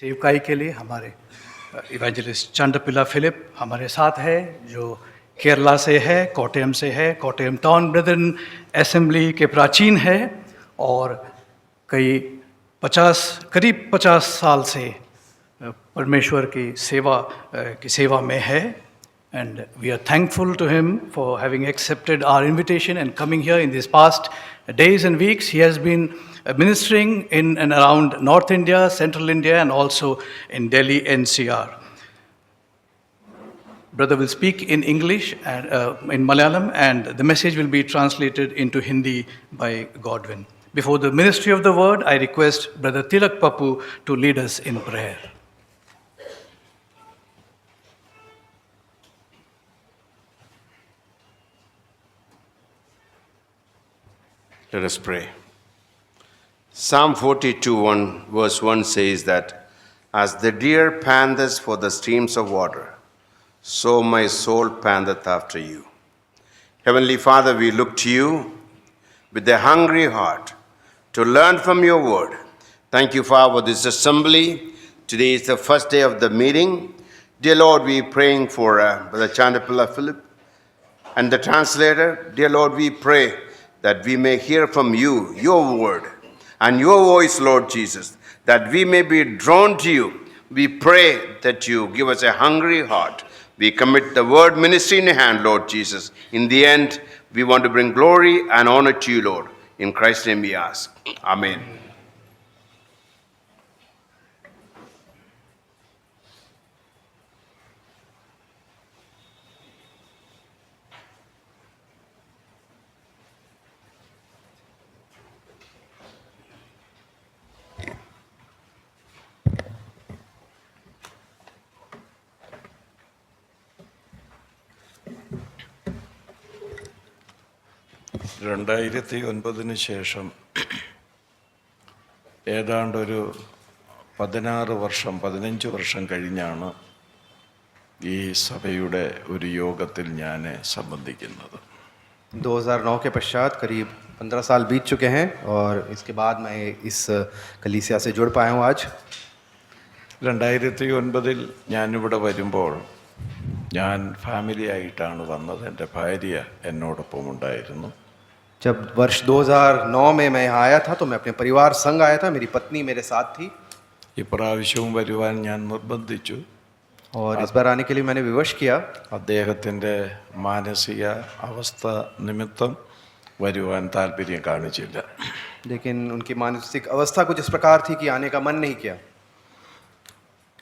सेवकाई के लिए हमारे इवेंजलिस्ट चंद्रपिल्ला फिलिप हमारे साथ है, जो केरला से है, कोट्टयम से है। कोट्टयम टाउन ब्रदरन असेंबली के प्राचीन है और करीब 50 साल से परमेश्वर की सेवा में है। And we are thankful to him for having accepted our invitation and coming here in these past days and weeks. He has been ministering in and around North India, Central India, and also in Delhi NCR. Brother will speak in English and in Malayalam, and the message will be translated into Hindi by Godwin. Before the ministry of the word, I request Brother Tilak Papu to lead us in prayer. Let us pray. Psalm 42, verse 1 says that, "As the deer panteth for the streams of water, so my soul panteth after you." Heavenly Father, we look to you with a hungry heart to learn from your word. Thank you, Father, for this assembly. Today is the first day of the meeting. Dear Lord, we are praying for Brother Chandapilla Philip and the translator. Dear Lord, we pray that we may hear from you, your word, and your voice, Lord Jesus, that we may be drawn to you. We pray that you give us a hungry heart. We commit the word ministry in your hand, Lord Jesus. In the end, we want to bring glory and honor to you, Lord. In Christ's name we ask. Amen. രണ്ടായിരത്തി 2009 ശേഷം ഏതാണ്ടൊരു 15 വർഷം കഴിഞ്ഞാണ് ഈ സഭയുടെ ഒരു യോഗത്തിൽ ഞാൻ സംബന്ധിക്കുന്നത്. 2009 के पश्चात करीब 15 साल बीत चुके हैं और इसके बाद मैं इस कलीसिया से जुड़ पाया हूँ आज. 2009 ഞാനിവിടെ വരുമ്പോൾ ഞാൻ ഫാമിലി ആയിട്ടാണ് വന്നത്. എൻ്റെ ഭാര്യ എന്നോടൊപ്പം ഉണ്ടായിരുന്നു. जब वर्ष 2009 में मैं यहाँ आया था तो मैं अपने परिवार संग आया था. मेरी पत्नी मेरे साथ थी. ഇപ്രാവശ്യവും വരുവാൻ ഞാൻ നിർബന്ധിച്ചു. और इस बार आने के लिए मैंने विवश किया. അദ്ദേഹത്തിൻ്റെ മാനസിക അവസ്ഥ നിമിത്തം വരുവാൻ താല്പര്യം കാണിച്ചില്ല. लेकिन उनकी मानसिक अवस्था कुछ इस प्रकार थी कि आने का मन नहीं किया.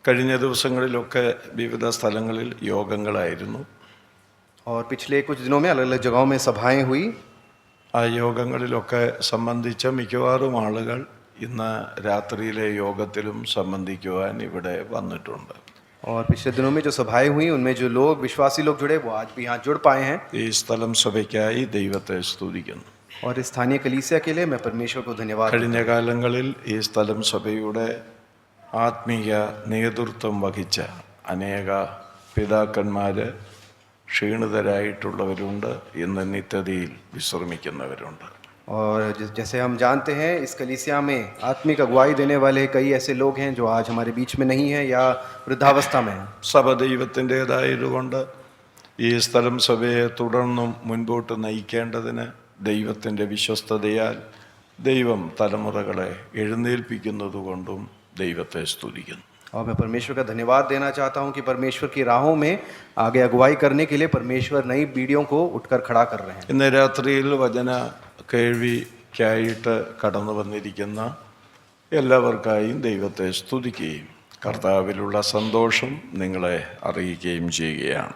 കഴിഞ്ഞ ദിവസങ്ങളിലൊക്കെ വിവിധ സ്ഥലങ്ങളിൽ യോഗങ്ങളായിരുന്നു. और पिछले कुछ दिनों में अलग अलग जगहों में सभाएं हुई. ആ യോഗങ്ങളിലൊക്കെ സംബന്ധിച്ച മിക്കവാറും ആളുകൾ ഇന്ന് രാത്രിയിലെ യോഗത്തിലും സംബന്ധിക്കുവാൻ ഇവിടെ വന്നിട്ടുണ്ട്. और पिछले दिनों में जो सभाएं हुई उनमें जो लोग विश्वासी लोग जुड़े वो आज भी यहाँ जुड़ पाए हैं. ഈ സ്ഥലം സഭയ്ക്കായി ദൈവത്തെ സ്തുതിക്കുന്നു. और इस स्थानीय कलीसिया के लिए मैं परमेश्वर को धन्यवाद. കഴിഞ്ഞ കാലങ്ങളിൽ ഈ സ്ഥലം സഭയുടെ ആത്മീയ നേതൃത്വം വഹിച്ച അനേക പിതാക്കന്മാർ ക്ഷീണിതരായിട്ടുള്ളവരുണ്ട്, ഇന്ന് നിത്യതയിൽ വിശ്രമിക്കുന്നവരുണ്ട്. और जैसे हम जानते हैं इस कलीसिया में आत्मिक अगुवाई देने वाले कई ऐसे लोग हैं जो आज हमारे बीच में नहीं हैं या वृद्धावस्था में हैं. സഭ ദൈവത്തിൻ്റേതായതുകൊണ്ട് ഈ സ്ഥലം സഭയെ തുടർന്നും മുൻപോട്ട് നയിക്കേണ്ടതിന് ദൈവത്തിൻ്റെ വിശ്വസ്തതയാൽ ദൈവം തലമുറകളെ എഴുന്നേൽപ്പിക്കുന്നതുകൊണ്ടും ദൈവത്തെ സ്തുതിക്കുന്നു. और मैं परमेश्वर का धन्यवाद देना चाहता हूं कि परमेश्वर की राहों में आगे अगुवाई करने के लिए परमेश्वर नई पीढ़ियों को उठकर खड़ा कर रहे हैं. ഇന്ന് രാത്രിയിൽ വചന കേൾവിക്കായിട്ട് കടന്നു വന്നിരിക്കുന്ന എല്ലാവർക്കായും ദൈവത്തെ സ്തുതിക്കുകയും കർത്താവിലുള്ള സന്തോഷം നിങ്ങളെ അറിയിക്കുകയും ചെയ്യുകയാണ്.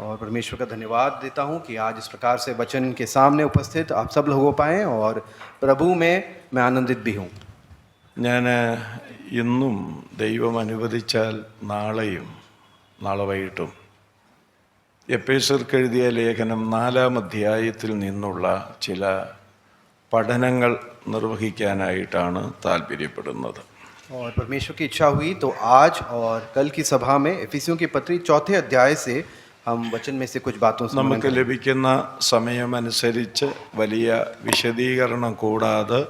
और परमेश्वर का धन्यवाद देता हूं कि आज इस प्रकार से वचन के सामने उपस्थित आप सब लोग हो पाएँ और प्रभु में मैं आनंदित भी हूँ. ഞാൻ ഇന്നും ദൈവം അനുവദിച്ചാൽ നാളെ വൈകിട്ടും എഫേസ്യർക്ക് എഴുതിയ ലേഖനം 4-ാം അധ്യായത്തിൽ നിന്നുള്ള ചില പഠനങ്ങൾ നിർവഹിക്കാനായിട്ടാണ് താല്പര്യപ്പെടുന്നത്. और परमेश्वर की इच्छा हुई तो आज और कल की सभा में एफिसियों की पत्री 4थे अध्याय से हम वचन में से कुछ बातों से നമുക്ക് ലഭിക്കുന്ന സമയമനുസരിച്ച് വലിയ വിശദീകരണം കൂടാതെ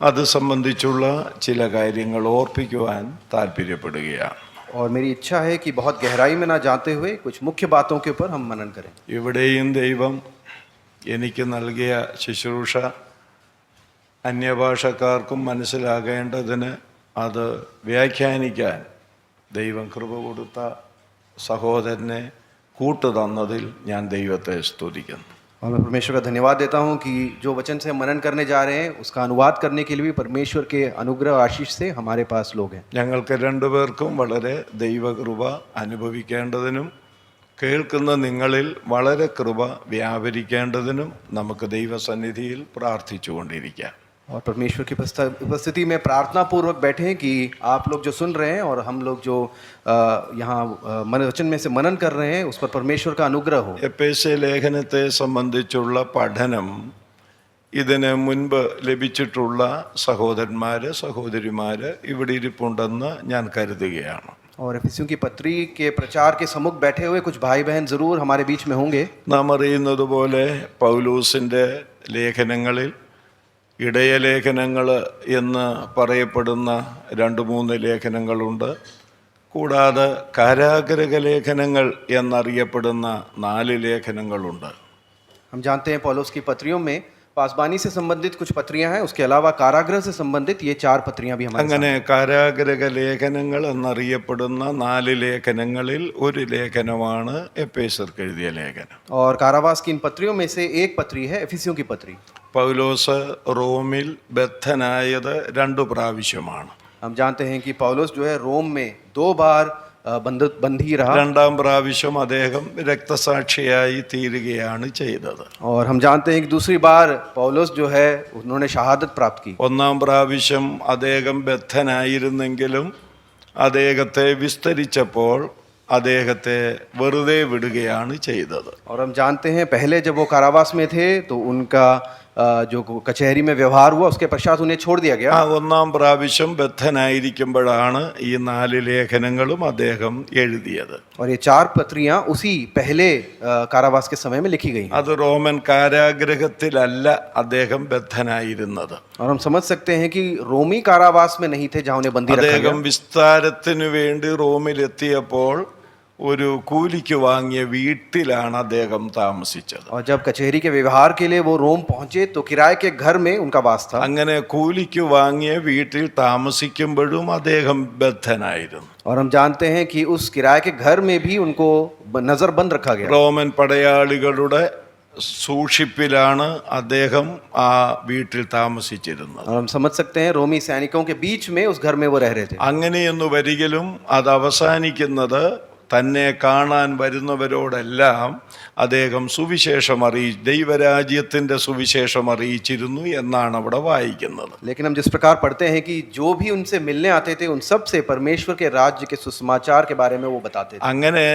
അത് സംബന്ധിച്ചുള്ള ചില കാര്യങ്ങൾ ഓർപ്പിക്കുവാൻ താല്പര്യപ്പെടുകയാണ്. और मेरी इच्छा है कि बहुत गहराई में ना जाते हुए कुछ मुख्य बातों के ऊपर हम मनन करें. ഇവിടെയും ദൈവം എനിക്ക് നൽകിയ ശുശ്രൂഷ അന്യഭാഷക്കാർക്കും മനസ്സിലാകേണ്ടതിന് അത് വ്യാഖ്യാനിക്കാൻ ദൈവം കൃപ കൊടുത്ത സഹോദരനെ കൂട്ടുതന്നതിൽ ഞാൻ ദൈവത്തെ സ്തുതിക്കുന്നു. और मैं परमेश्वर का धन्यवाद देता हूँ कि जो वचन से हम मनन करने जा रहे हैं उसका अनुवाद करने के लिए भी परमेश्वर के अनुग्रह आशीष से हमारे पास लोग हैं. ഞങ്ങൾക്ക് രണ്ടുപേർക്കും വളരെ ദൈവകൃപ അനുഭവിക്കേണ്ടതിനും കേൾക്കുന്ന നിങ്ങളിൽ വളരെ കൃപ വ്യാപരിക്കേണ്ടതിനും നമുക്ക് ദൈവസന്നിധിയിൽ പ്രാർത്ഥിച്ചുകൊണ്ടിരിക്കാം. और परमेश्वर की उपस्थिति में प्रार्थना पूर्वक बैठे हैं कि आप लोग जो सुन रहे हैं और हम लोग जो यहाँ वचन में से मनन कर रहे हैं उस पर परमेश्वर का अनुग्रह हो. എഫേസ്യ ലേഖനത്തെ സംബന്ധിച്ചുള്ള പഠനം ഇതിന് മുൻപ് ലഭിച്ചിട്ടുള്ള സഹോദരന്മാര് സഹോദരിമാര് ഇവിടെ ഇരിപ്പുണ്ടെന്ന് ഞാൻ കരുതുകയാണ്. और एफिसियों की पत्री के प्रचार के सम्मुख बैठे हुए कुछ भाई बहन जरूर हमारे बीच में होंगे. നാം അറിയുന്നത് പോലെ പൗലൂസിൻ്റെ ലേഖനങ്ങളിൽ ഇടയലേഖനങ്ങൾ എന്ന് പറയപ്പെടുന്ന 2-3 ലേഖനങ്ങളുണ്ട്. കൂടാതെ കാരാഗ്രഹ ലേഖനങ്ങൾ എന്നറിയപ്പെടുന്ന 4 ലേഖനങ്ങളുണ്ട്. हम जानते हैं पौलुस की पत्रियों में पासबानी से संबंधित कुछ पत्रियां हैं, उसके अलावा कारागृह से संबंधित ये 4 पत्रियां भी हमारे അങ്ങനെ കാരാഗ്രഹ ലേഖനങ്ങൾ എന്നറിയപ്പെടുന്ന 4 ലേഖനങ്ങളിൽ ഒരു ലേഖനമാണ് എഫേസ്യർക്ക് എഴുതിയ ലേഖനം. और कारावास की इन पत्रियों में से एक पत्री है एफिसियों की पत्री. പൗലോസ് റോമിൽ ബദ്ധനായത് 2 പ്രാവശ്യമാണ്. हम जानते हैं कि पौलुस जो है रोम में 2 बार बंदी रहा. 2ാം പ്രാവശ്യം അദ്ദേഹം രക്തസാക്ഷിയായി തീരുകയാണ് ചെയ്തത്. और हम जानते हैं कि दूसरी बार पौलुस जो है उन्होंने शहादत प्राप्त की. 1ാം പ്രാവശ്യം അദ്ദേഹം ബദ്ധനായിരുന്നെങ്കിലും അദ്ദേഹത്തെ വിസ്തരിച്ചപ്പോൾ അദ്ദേഹത്തെ വെറുതെ വിടുകയാണ് ചെയ്തത്. और हम जानते हैं पहले जब वो कारावास में थे तो उनका जो कचहरी में व्यवहार हुआ उसके पश्चात उन्हें छोड़ दिया गया. ആ 1ാം പ്രാവശ്യം ബദ്ധനായിരിക്കുമ്പോഴാണ് ഈ 4 ലേഖനങ്ങളും അദ്ദേഹം എഴുതിയത്. और ये 4 पत्रियां उसी पहले कारावास के समय में लिखी गई हैं. അത് റോമൻ കാരാഗ്രഹത്തിലല്ല അദ്ദേഹം ബദ്ധനായിരുന്നത്. और हम समझ सकते हैं कि रोमी कारावास में नहीं थे जहां उन्हें बंदी रखा അദ്ദേഹം गया. വിസ്താരത്തിനു വേണ്ടി റോമിലെത്തിയപ്പോൾ ഒരു കൂലിക്ക് വാങ്ങിയ വീട്ടിലാണ് അദ്ദേഹം താമസിച്ചത്. और जब कचहरी के व्यवहार के लिए वो रोम पहुंचे तो किराए के घर में उनका वास था. അങ്ങനെ കൂലിക്ക് വാങ്ങിയ വീട്ടിൽ താമസിക്കുമ്പോഴും അദ്ദേഹം ബദ്ധനായിരുന്നു. और हम जानते हैं कि उस किराए के घर में भी उनको नजरबंद रखा गया. റോമൻ പടയാളികളുടെ സൂക്ഷിപ്പിലാണ് അദ്ദേഹം ആ വീട്ടിൽ താമസിച്ചിരുന്നത്. और हम समझ सकते हैं रोमी सैनिकों के बीच में उस घर में वो रह रहे थे. അങ്ങനെയൊന്നു വരികിലും അത് അവസാനിക്കുന്നത് തന്നെ കാണാൻ വരുന്നവരോടെല്ലാം അദ്ദേഹം സുവിശേഷം ദൈവരാജ്യത്തിൻ്റെ സുവിശേഷം അറിയിച്ചിരുന്നു എന്നാണ് അവിടെ വായിക്കുന്നത്. लेकिन हम जिस प्रकार पढ़ते हैं कि जो भी उनसे मिलने आते थे उन सब से परमेश्वर के राज्य के सुसमाचार के बारे में वो बताते थे. അങ്ങനെ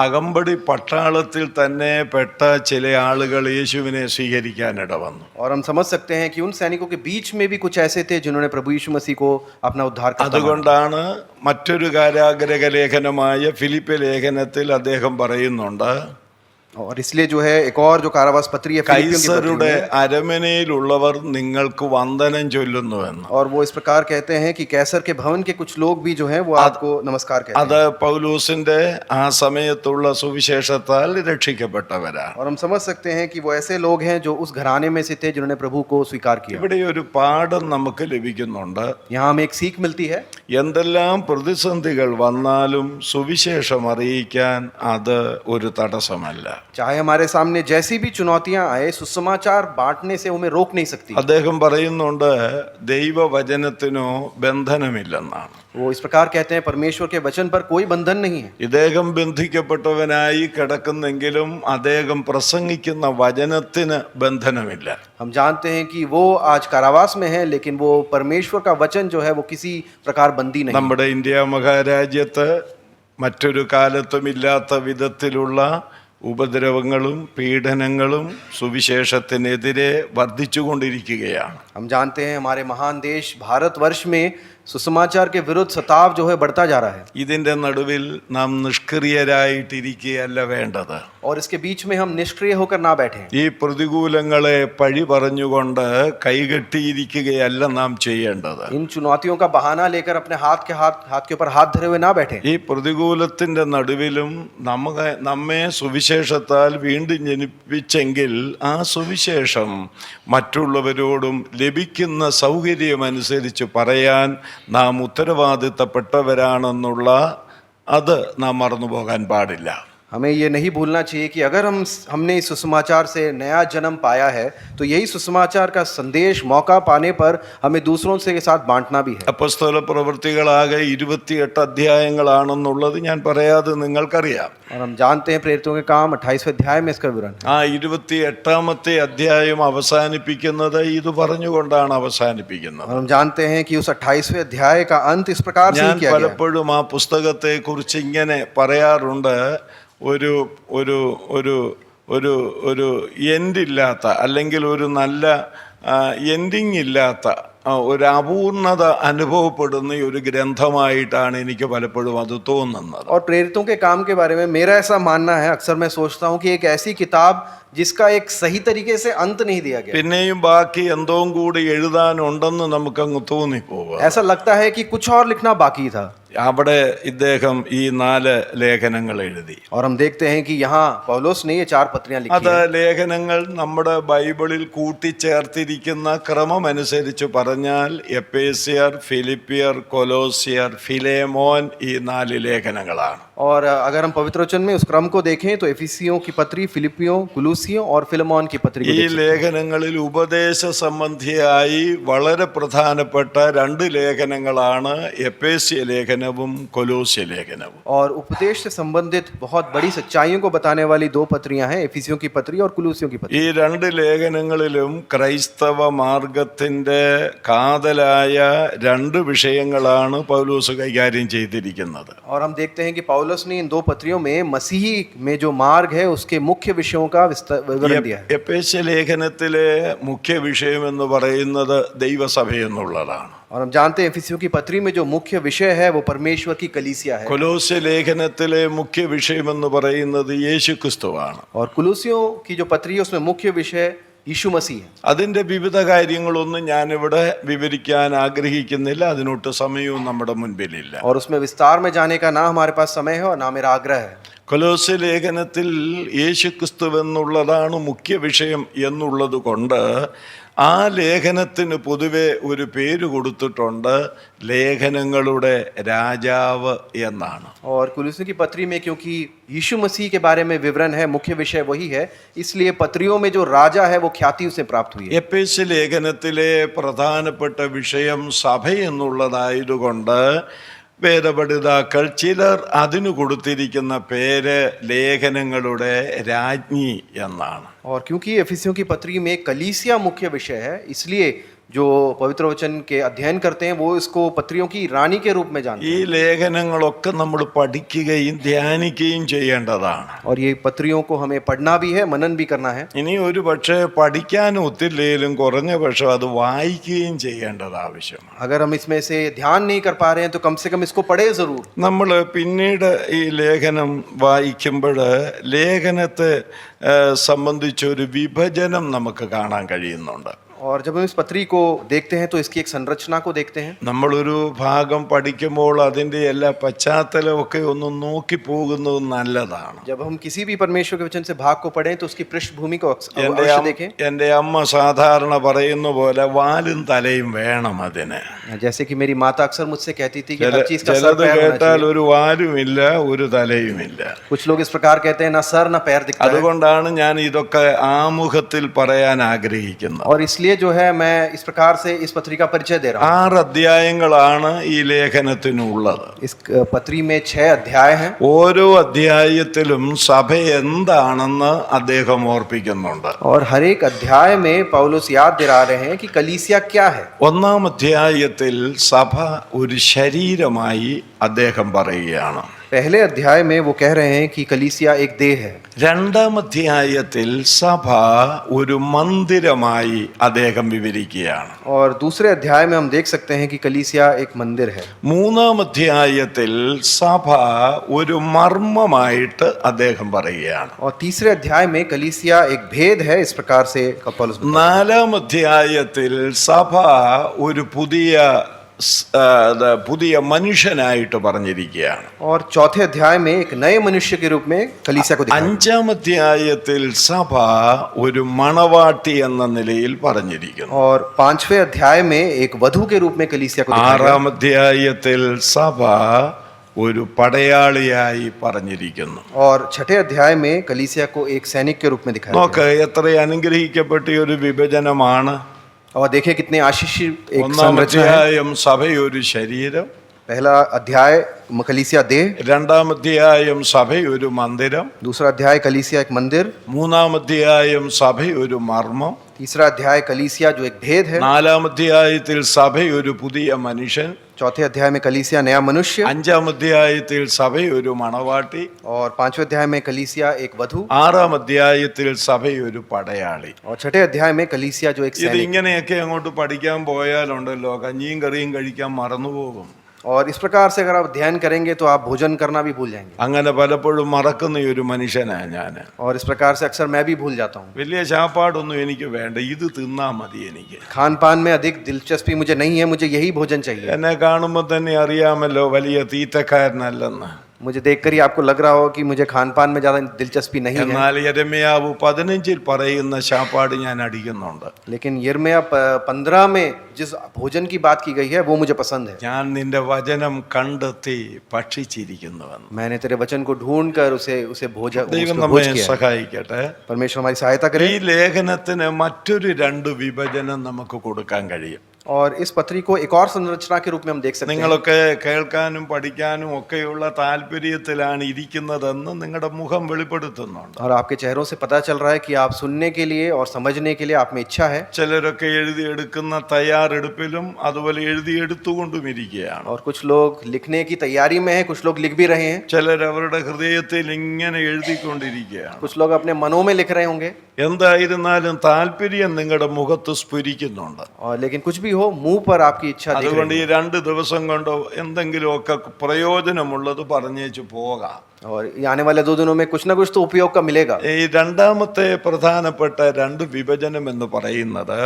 അകമ്പടി പട്ടാളത്തിൽ തന്നെ പെട്ട ചില ആളുകൾ യേശുവിനെ സ്വീകരിക്കാനിട വന്നു. और हम समझ सकते हैं कि उन सैनिकों के बीच में भी कुछ ऐसे थे जिन्होंने प्रभु यीशु मसीह को अपना उद्धारकर्ता माना. അതുകൊണ്ടാണ് മറ്റൊരു കാരാഗ്രഹ ലേഖനമായ ഫിലിപ്പ് ലേഖനത്തിൽ അദ്ദേഹം പറയുന്നുണ്ട്, और इसलिए जो है एक और जो कारावास पत्री है फिलिपियों की पत्री കൈസരുടെ में, അരമനയിലുള്ളവർ നിങ്ങൾക്ക് വന്ദനം ചൊല്ലുന്നുവെന്ന്. और वो इस प्रकार कहते हैं कि कैसर के भवन के कुछ लोग भी जो हैं वो आपको नमस्कार कहते അത് പൗലൂസിന്റെ ആ സമയത്തുള്ള സുവിശേഷത്താൽ രക്ഷിക്കപ്പെട്ടവരാണ്. हैं. और हम समझ सकते हैं कि वो ऐसे लोग हैं जो उस घराने में से थे जिन्होंने प्रभु को स्वीकार किया. ഇവിടെ ഒരു പാഠം നമുക്ക് ലഭിക്കുന്നുണ്ട്. यहाँ हमें एक सीख मिलती है. എന്തെല്ലാം പ്രതിസന്ധികൾ വന്നാലും സുവിശേഷം അറിയിക്കാൻ അത് ഒരു തടസ്സമല്ല. चाहे हमारे सामने जैसी भी चुनौतियां आए सुसमाचार बांटने से हमें रोक नहीं सकती. അദ്ദേഹം പറയുന്നുണ്ട് ദൈവവചനത്തിനോ ബന്ധനമില്ലെന്നാണ്. वो इस प्रकार कहते हैं परमेश्वर के वचन पर कोई बंधन नहीं है. ഇദ്ദേഹം ബന്ധിക്കപ്പെട്ടവനായി കിടക്കുന്നെങ്കിലും അദ്ദേഹം പ്രസംഗിക്കുന്ന വചനത്തിന് ബന്ധനമില്ല. हम जानते हैं कि वो आज कारावास में है लेकिन वो परमेश्वर का वचन जो है वो किसी प्रकार बंदी नहीं. നമ്മുടെ ഇന്ത്യ മഹാരാജ്യത്ത് മറ്റൊരു കാലത്തുമില്ലാത്ത വിധത്തിലുള്ള ഉപദ്രവങ്ങളും പീഡനങ്ങളും സുവിശേഷത്തിനെതിരെ വർദ്ധിച്ചുകൊണ്ടിരിക്കുകയാണ്. हम जानते हैं हमारे महान देश भारतवर्ष में सुसमाचार के विरुद्ध सताव जो है बढ़ता जा रहा है ഇതിൻ്റെ നടുവിൽ നാം നിഷ്ക്രിയരായിട്ടിരിക്കുകയല്ല വേണ്ടത്. और इसके बीच में हम निष्क्रिय होकर ना बैठे. ഈ പ്രതികൂലങ്ങളെ പഴി പറഞ്ഞുകൊണ്ട് കൈകെട്ടിയിരിക്കുകയല്ല നാം ചെയ്യേണ്ടത്. इन चुनौतियों का बहाना लेकर अपने हाथ के ऊपर हाथ धरे हुए ना बैठे. ഈ പ്രതികൂലത്തിന്റെ നടുവിലും നമ്മെ സുവിശേഷത്താൽ വീണ്ടും ജനിപ്പിച്ചെങ്കിൽ ആ സുവിശേഷം മറ്റുള്ളവരോടും ലഭിക്കുന്ന സൗകര്യമനുസരിച്ച് പറയാൻ നാം ഉത്തരവാദിത്തപ്പെട്ടവരാണെന്നുള്ള അത് നാം മറന്നുപോകാൻ പാടില്ല. हमें ये नहीं भूलना चाहिए कि अगर हमने इस सुसमाचार से नया जन्म पाया है तो यही सुसमाचार का संदेश मौका पाने पर हमें दूसरों से के साथ बांटना भी है. അപ്പോസ്തല പ്രവൃത്തികളാകെ 28 അധ്യായങ്ങളാണെന്നുള്ളത് ഞാൻ പറയാതെ നിങ്ങൾക്കറിയാം. और हम जानते हैं प्रेरितों के काम 28वें अध्याय में इसका विवरण. ആ 28ാമത്തെ അധ്യായം അവസാനിപ്പിക്കുന്നത് ഇത് പറഞ്ഞുകൊണ്ടാണ് അവസാനിപ്പിക്കുന്നത്. और हम जानते हैं कि उस 28वें अध्याय का अंत इस प्रकार से ഞാൻ किया गया है. പലപ്പോഴും ആ പുസ്തകത്തെ കുറിച്ച് ഇങ്ങനെ പറയാറുണ്ട്, ഒരു ഒരു ഒരു ഒരു ഒരു എൻഡില്ലാത്ത അല്ലെങ്കിൽ ഒരു നല്ല എൻഡിങ് ഇല്ലാത്ത ഒരു അപൂർണത അനുഭവപ്പെടുന്ന ഒരു ഗ്രന്ഥമായിട്ടാണ് എനിക്ക് പലപ്പോഴും അത് തോന്നുന്നത്. और प्रेरितों के काम के बारे में मेरा ऐसा मानना है, अक्सर मैं सोचता हूँ कि एक ऐसी किताब जिसका एक सही तरीके से अंत नहीं दिया गया. പിന്നെയും ബാക്കി എന്തോ കൂടി എഴുതാനുണ്ടെന്ന് നമുക്കങ്ങ് തോന്നിപ്പോവുക. ऐसा लगता है कि कुछ और लिखना बाकी था. അവിടെ ഇദ്ദേഹം ഈ 4 ലേഖനങ്ങൾ എഴുതി. और हम देखते हैं कि यहाँ पौलुस ने ये 4 पत्रियां लिखी അത് हैं. ലേഖനങ്ങൾ നമ്മുടെ ബൈബിളിൽ കൂട്ടിച്ചേർത്തിരിക്കുന്ന ക്രമമനുസരിച്ച് പറഞ്ഞാൽ എപ്പേസ്യർ, ഫിലിപ്പിയർ, കൊലോസിയർ, ഫിലേമോൻ ഈ 4 ലേഖനങ്ങളാണ്. और अगर हम पवित्र वचन में उस क्रम को देखें तो एफिसियों की पत्री, फिलिपियों, कुलूसियों और फिलेमोन की पत्री को ഈ देख सकते हैं. ലേഖനങ്ങളിൽ ഉപദേശ സംബന്ധിയായി വളരെ പ്രധാനപ്പെട്ട 2 ലേഖനങ്ങളാണ് എപ്പേസ്യ ലേഖനവും കൊലോസ്യ ലേഖനവും. और उपदेश से संबंधित बहुत बड़ी सच्चाइयों को बताने वाली 2 पत्रियां हैं, एफिसियों की पत्री और कुलूसियों की पत्री. ഈ 2 ലേഖനങ്ങളിലും ക്രൈസ്തവ മാർഗത്തിന്റെ കാതലായ 2 വിഷയങ്ങളാണ് പൗലോസ് കൈകാര്യം ചെയ്തിരിക്കുന്നത്. और हम देखते हैं कि पौलुस ने इन 2 पत्रियों में मसीही में जो मार्ग है उसके मुख्य विषयों का विवरण दिया है. എഫേസ്യ ലേഖനത്തിലെ മുഖ്യ വിഷയം എന്ന് പറയുന്നത് ദൈവസഭ എന്നുള്ളതാണ്. और हम जानते हैं एफिसियों की पत्री में जो मुख्य विषय है वो परमेश्वर की कलीसिया है. കൊലോസ്യ ലേഖനത്തിലെ മുഖ്യ വിഷയം എന്ന് പറയുന്നത് യേശുക്രിസ്തുവാണ്. और कुलूसियों की जो पत्री है उसमें मुख्य विषय यीशु मसीह है. അതിൻ്റെ വിവിധ കാര്യങ്ങളൊന്നും ഞാനിവിടെ വിവരിക്കാൻ ആഗ്രഹിക്കുന്നില്ല, അതിനൊട്ട് സമയവും നമ്മുടെ മുൻപിലില്ല. और उसमें विस्तार में जाने का ना हमारे पास समय है और ना मेरा आग्रह है. കൊലോസ്യ ലേഖനത്തിൽ യേശുക്രിസ്തു എന്നുള്ളതാണ് മുഖ്യ വിഷയം എന്നുള്ളത് കൊണ്ട് ആ ലേഖനത്തിന് പൊതുവെ ഒരു പേര് കൊടുത്തിട്ടുണ്ട്, ലേഖനങ്ങളുടെ രാജാവ് എന്നാണ്. और कुलूसियों की पत्री में क्योंकि यीशु मसीह के बारे में विवरण है, मुख्य विषय वही है, इसलिए पत्रियों में जो राजा है वो ख्याति उसे प्राप्त हुई है. എഫേസ്യ ലേഖനത്തിലെ പ്രധാനപ്പെട്ട വിഷയം സഭ എന്നുള്ളതായതുകൊണ്ട് വേദപഠിതാക്കൾ ചിലർ അതിനു കൊടുത്തിരിക്കുന്ന പേര് ലേഖനങ്ങളുടെ രാജ്ഞി എന്നാണ്. और क्योंकि एफिसियों की पत्री में कलीसिया मुख्य विषय है, इसलिए जो पवित्र वचन के अध्ययन करते हैं वो इसको पत्रियों की रानी के रूप में जानते ഈ हैं. ലേഖനങ്ങളൊക്കെ നമ്മൾ പഠിക്കുകയും ധ്യാനിക്കുകയും ചെയ്യേണ്ടതാണ്. और ये पत्रियों को हमें पढ़ना भी है, मनन भी करना है. ഇനി ഒരു പക്ഷേ പഠിക്കാൻ ഒത്തില്ലെങ്കിലും കുറഞ്ഞ പക്ഷം അത് വായിക്കുകയും ചെയ്യേണ്ടത് ആവശ്യമാണ്. अगर हम इसमें से ध्यान नहीं कर पा रहे हैं तो कम से कम इसको पढ़े जरूर. നമ്മൾ പിന്നീട് ഈ ലേഖനം വായിക്കുമ്പോൾ ലേഖനത്തെ സംബന്ധിച്ചൊരു വിഭജനം നമുക്ക് കാണാൻ കഴിയുന്നുണ്ട്. और जब हम इस पत्री को देखते हैं तो इसकी एक संरचना को देखते हैं. നമ്മളൊരു ഭാഗം പഠിക്കുമ്പോൾ അതിൻ്റെ എല്ലാ പശ്ചാത്തലമൊക്കെ ഒന്ന് നോക്കി പോകുന്നത് നല്ലതാണ്. जब हम किसी भी परमेश्वर के वचन से भाग को पढ़ें तो उसकी पृष्ठभूमि को എൻ്റെ अवश्य देखें. എൻ്റെ അമ്മ സാധാരണ പറയുന്ന പോലെ വാലും തലയും വേണം അതിന്. जैसे कि मेरी माता अक्सर मुझसे कहती थी कि हर चीज का सर ചിലത് पैर होना കേട്ടാൽ चाहिए. ഒരു വാലുമില്ല, ഒരു തലയുമില്ല. कुछ लोग इस प्रकार कहते हैं ना सर ना पैर दिखता है. അതുകൊണ്ടാണ് ഞാൻ ഇതൊക്കെ ആമുഖത്തിൽ പറയാൻ ആഗ്രഹിക്കുന്നത്. और इसलिए जो है मैं इस प्रकार से इस पत्री का परिचय दे रहा हूँ. 6 അധ്യായങ്ങളാണ് ഈ ലേഖനത്തിനുള്ളത്. इस पत्री में 6 अध्याय हैं. ഓരോ അധ്യായത്തിലും സഭ എന്താണെന്ന് അദ്ദേഹം ഓർപ്പിക്കുന്നുണ്ട്. और हर एक अध्याय में पौलुस याद दिला रहे हैं कि कलीसिया क्या है. 1-ാം അധ്യായത്തിൽ സഭ ഒരു ശരീരമായി അദ്ദേഹം പറയുകയാണ്. पहले अध्याय में वो कह रहे हैं कि कलीसिया एक देह है, രണ്ടാം അധ്യായത്തിൽ സഭ ഒരു മന്ദിരമായി അദ്ദേഹം വിവരിക്കുകയാണ്. और दूसरे अध्याय में हम देख सकते हैं कि कलीसिया एक मंदिर है, മൂന്നാം അധ്യായത്തിൽ സഭ ഒരു മർമ്മമായിട്ട് അദ്ദേഹം പറയുകയാണ്. और तीसरे अध्याय में कलीसिया एक भेद है. इस प्रकार से पौलुस बताते हैं. നാലാം അധ്യായത്തിൽ സഭ ഒരു പുതിയ മനുഷ്യനായിട്ട് പറഞ്ഞിരിക്കുകയാണ്. और चौथे अध्याय में एक नए मनुष्य के रूप में कलीसिया को दिखाया. അഞ്ചാം അധ്യായത്തിൽ സഭ ഒരു മണവാട്ടി എന്ന നിലയിൽ പറഞ്ഞിരിക്കുന്നു. और पांचवें अध्याय में एक वधु के रूप में कलीसिया को दिखाया. ആറാം അധ്യായത്തിൽ സഭ ഒരു പടയാളിയായി പറഞ്ഞിരിക്കുന്നു. और छठे अध्याय में कलीसिया को एक सैनिक के रूप में दिखाया. നോക്ക് എത്ര അനുഗ്രഹിക്കപ്പെട്ട ഒരു വിഭജനമാണ്. और देखिए कितने आशीषित एक ഒന്നാം संरचना है. അധ്യായം സഭയൊരു ശരീരം, पहला अध्याय कलीसिया देह, രണ്ടാം അധ്യായം സഭയൊരു മന്ദിരം, दूसरा अध्याय कलीसिया एक मंदिर, മൂന്നാം അധ്യായം സഭയൊരു മർമ്മം, तीसरा अध्याय कलीसिया जो एक भेद है, നാലാം അധ്യായത്തിൽ സഭയൊരു പുതിയ മനുഷ്യൻ, चौथे अध्याय में कलीसिया नया मनुष्य, അഞ്ചാം അധ്യായത്തിൽ സഭയൊരു മണവാട്ടി, और पांचवें अध्याय में कलीसिया एक वधु, ആറാം അധ്യായത്തിൽ സഭയൊരു പടയാളി. और छठे अध्याय में कलीसिया जो एक ഇത് सैनिक. ഇങ്ങനെയൊക്കെ അങ്ങോട്ട് പഠിക്കാൻ പോയാലുണ്ടല്ലോ കഞ്ഞിയും കറിയും കഴിക്കാൻ മറന്നുപോകും. और इस प्रकार से अगर आप ध्यान करेंगे तो आप भोजन करना भी भूल जाएंगे. അങ്ങനെ പലപ്പോഴും മറക്കുന്ന ഒരു മനുഷ്യനാണ് ഞാൻ. और इस प्रकार से अक्सर मैं भी भूल जाता हूँ. വലിയ ശാപ്പാടൊന്നും എനിക്ക് വേണ്ട, ഇത് തിന്നാ മതി എനിക്ക്. खान पान में अधिक दिलचस्पी मुझे नहीं है, मुझे यही भोजन चाहिए. എന്നെ കാണുമ്പോൾ തന്നെ അറിയാമല്ലോ വലിയ തീറ്റക്കാരനല്ലെന്ന്. मुझे देखकर ही आपको लग रहा हो कि मुझे खान पान में ज़्यादा दिलचस्पी नहीं है. എന്നാൽ യെരമ്യാവ് 15 പറയുന്ന ശാപ്പാട് ഞാൻ അടിക്കുന്നുണ്ട്. लेकिन यिर्मयाह 15 में जिस भोजन की बात की गई है वो मुझे पसंद है. ഞാൻ നിന്റെ വചനം കണ്ടെത്തി ഭക്ഷിച്ചിരിക്കുന്നുവെന്ന്. मैंने तेरे वचन को ढूंढ कर उसे भोज ദൈവം उसको നമ്മെ भोज किया है. സഹായിക്കട്ടെ. परमेश्वर हमारी सहायता करे. ഈ ലേഖനത്തിന് മറ്റൊരു 2 വിഭജനം നമുക്ക് കൊടുക്കാൻ കഴിയും. और इस पत्री को एक और संरचना के रूप में हम देख सकते हैं. നിങ്ങളൊക്കെ കേൾക്കാനും പഠിക്കാനും ഒക്കെയുള്ള താല്പര്യത്തിലാണ് ഇരിക്കുന്നതെന്ന് നിങ്ങളുടെ മുഖം വെളിപ്പെടുത്തുന്നുണ്ട്. और आपके चेहरों से पता चल रहा है कि आप सुनने के लिए और समझने के लिए आप में इच्छा है. ചിലരൊക്കെ എഴുതിയെടുക്കുന്ന തയ്യാറെടുപ്പിലും അതുപോലെ എഴുതിയെടുത്തുകൊണ്ടും ഇരിക്കുകയാണ്. और कुछ लोग लिखने की तैयारी में है, कुछ लोग लिख भी रहे हैं, ചിലർ അവരുടെ ഹൃദയത്തിൽ ഇങ്ങനെ എഴുതിക്കൊണ്ടിരിക്കുകയാണ്. कुछ लोग अपने मनों में लिख रहे होंगे. എന്തായിരുന്നാലും താല്പര്യം നിങ്ങളുടെ മുഖത്ത് സ്ഫുരിക്കുന്നുണ്ട്. और लेकिन कुछ भी हो, मुंह पर आपकी इच्छा दिख അതുകൊണ്ട് रही ഈ है. 2 ദിവസം കൊണ്ടോ എന്തെങ്കിലുമൊക്കെ പ്രയോജനമുള്ളത് പറഞ്ഞേച്ചു പോകാം. और ये आने वाले 2 दिनों में कुछ ना कुछ तो उपयोग का मिलेगा. ഈ രണ്ടാമത്തെ പ്രധാനപ്പെട്ട 2 വിഭജനം എന്ന് പറയുന്നത്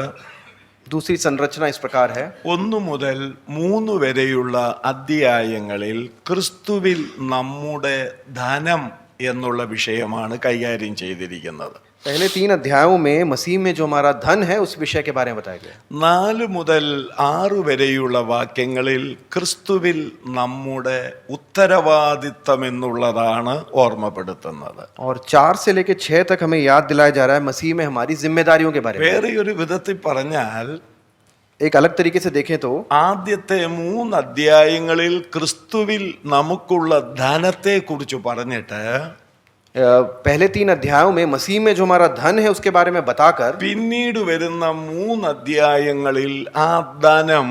दूसरी संरचना इस प्रकार है. 1 മുതൽ 3 വരെയുള്ള അധ്യായങ്ങളിൽ ക്രിസ്തുവിൽ നമ്മുടെ ധനം എന്നുള്ള വിഷയമാണ് കൈകാര്യം ചെയ്തിരിക്കുന്നത്. पहले 3 अध्यायों में मसीह में जो हमारा धन है उस विषय के बारे में बताया गया. 4 മുതൽ 6 വരെയുള്ള വാക്യങ്ങളിൽ ക്രിസ്തുവിൽ നമ്മുടെ ഉത്തരവാദിത്തം എന്നുള്ളതാണ് ഓർമ്മപ്പെടുത്തുന്നത്. और 4 से लेकर 6 तक हमें याद दिलाया जा रहा है मसीह में हमारी जिम्मेदारियों के बारे में. വേറെ ഒരു വിധത്തിൽ പറഞ്ഞാൽ एक अलग तरीके से देखें तो ആദ്യത്തെ 3 അധ്യായങ്ങളിൽ ക്രിസ്തുവിൽ നമുക്കുള്ള ധനത്തെ കുറിച്ച് പറഞ്ഞിട്ട് पहले 3 अध्यायों में मसीह में जो हमारा धन है उसके बारे में बताकर പിന്നീട് വരുന്ന 3 അധ്യായങ്ങളിൽ ആ ധനം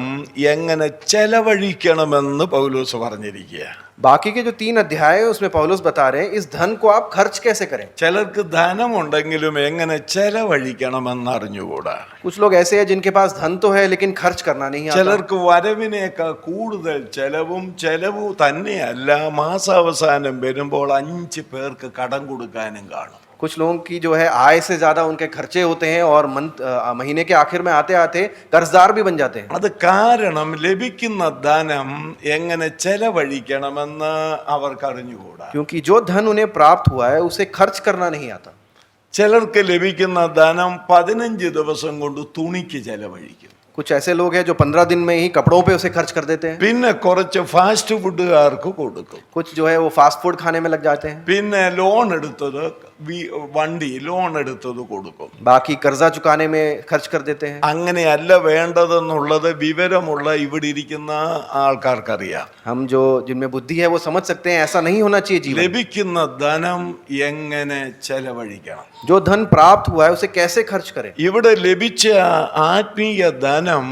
എങ്ങനെ ചെലവഴിക്കണമെന്ന് പൗലോസ് പറഞ്ഞിരിക്കുക. बाकी के जो 3 अध्याय है उसमें पौलुस बता रहे हैं इस धन को आप खर्च कैसे करें. ചിലർക്ക് ധനമുണ്ടെങ്കിലും എങ്ങനെ ചെലവഴിക്കണമെന്ന് അറിഞ്ഞുകൂടാ. कुछ लोग ऐसे हैं जिनके पास धन तो है लेकिन खर्च करना नहीं आता. ചിലർക്ക് വരവിനേക്കാൾ കൂടുതൽ ചെലവ് തന്നെയല്ല, മാസാവസാനം വരുമ്പോൾ 5 പേർക്ക് കടം കൊടുക്കാനും കാണും. कुछ लोगों की जो है आय से ज्यादा उनके खर्चे होते हैं और महीने के आखिर में आते आते कर्जदार भी बन जाते हैं. അത് കാരണം ലഭിക്കുന്ന ധനം എങ്ങനെ ചെലവഴിക്കണമെന്ന് അവർക്ക് അറിഞ്ഞുകൂടാ. क्योंकि जो धन उन्हें प्राप्त हुआ है उसे खर्च करना नहीं आता. ചിലർക്ക് ലഭിക്കുന്ന ധനം 15 ദിവസം കൊണ്ട് തുണിക്ക് ചെലവഴിക്കും. कुछ ऐसे लोग हैं जो 15 दिन में ही कपड़ों पे उसे खर्च कर देते हैं. പിന്നെ കുറച്ച് ഫാസ്റ്റ് ഫുഡുകാർക്ക് കൊടുക്കും. कुछ जो है वो फास्ट फूड खाने में लग जाते हैं. പിന്നെ ലോൺ എടുത്തത് വണ്ടി ലോൺ എടുത്തത് കൊടുക്കും. बाकी कर्जा चुकाने में खर्च कर देते हैं. അങ്ങനെയല്ല വേണ്ടതെന്നുള്ളത് വിവരമുള്ള ഇവിടെ ഇരിക്കുന്ന ആൾക്കാർക്കറിയാം. हम जो जिनमें बुद्धि है वो समझ सकते हैं ऐसा नहीं होना चाहिए जीवन. ലഭിക്കുന്ന ധനം എങ്ങനെ ചെലവഴിക്കണം, जो धन प्राप्त हुआ है उसे कैसे खर्च करें. ഇവിടെ ലഭിച്ച ആത്മീയ ധനം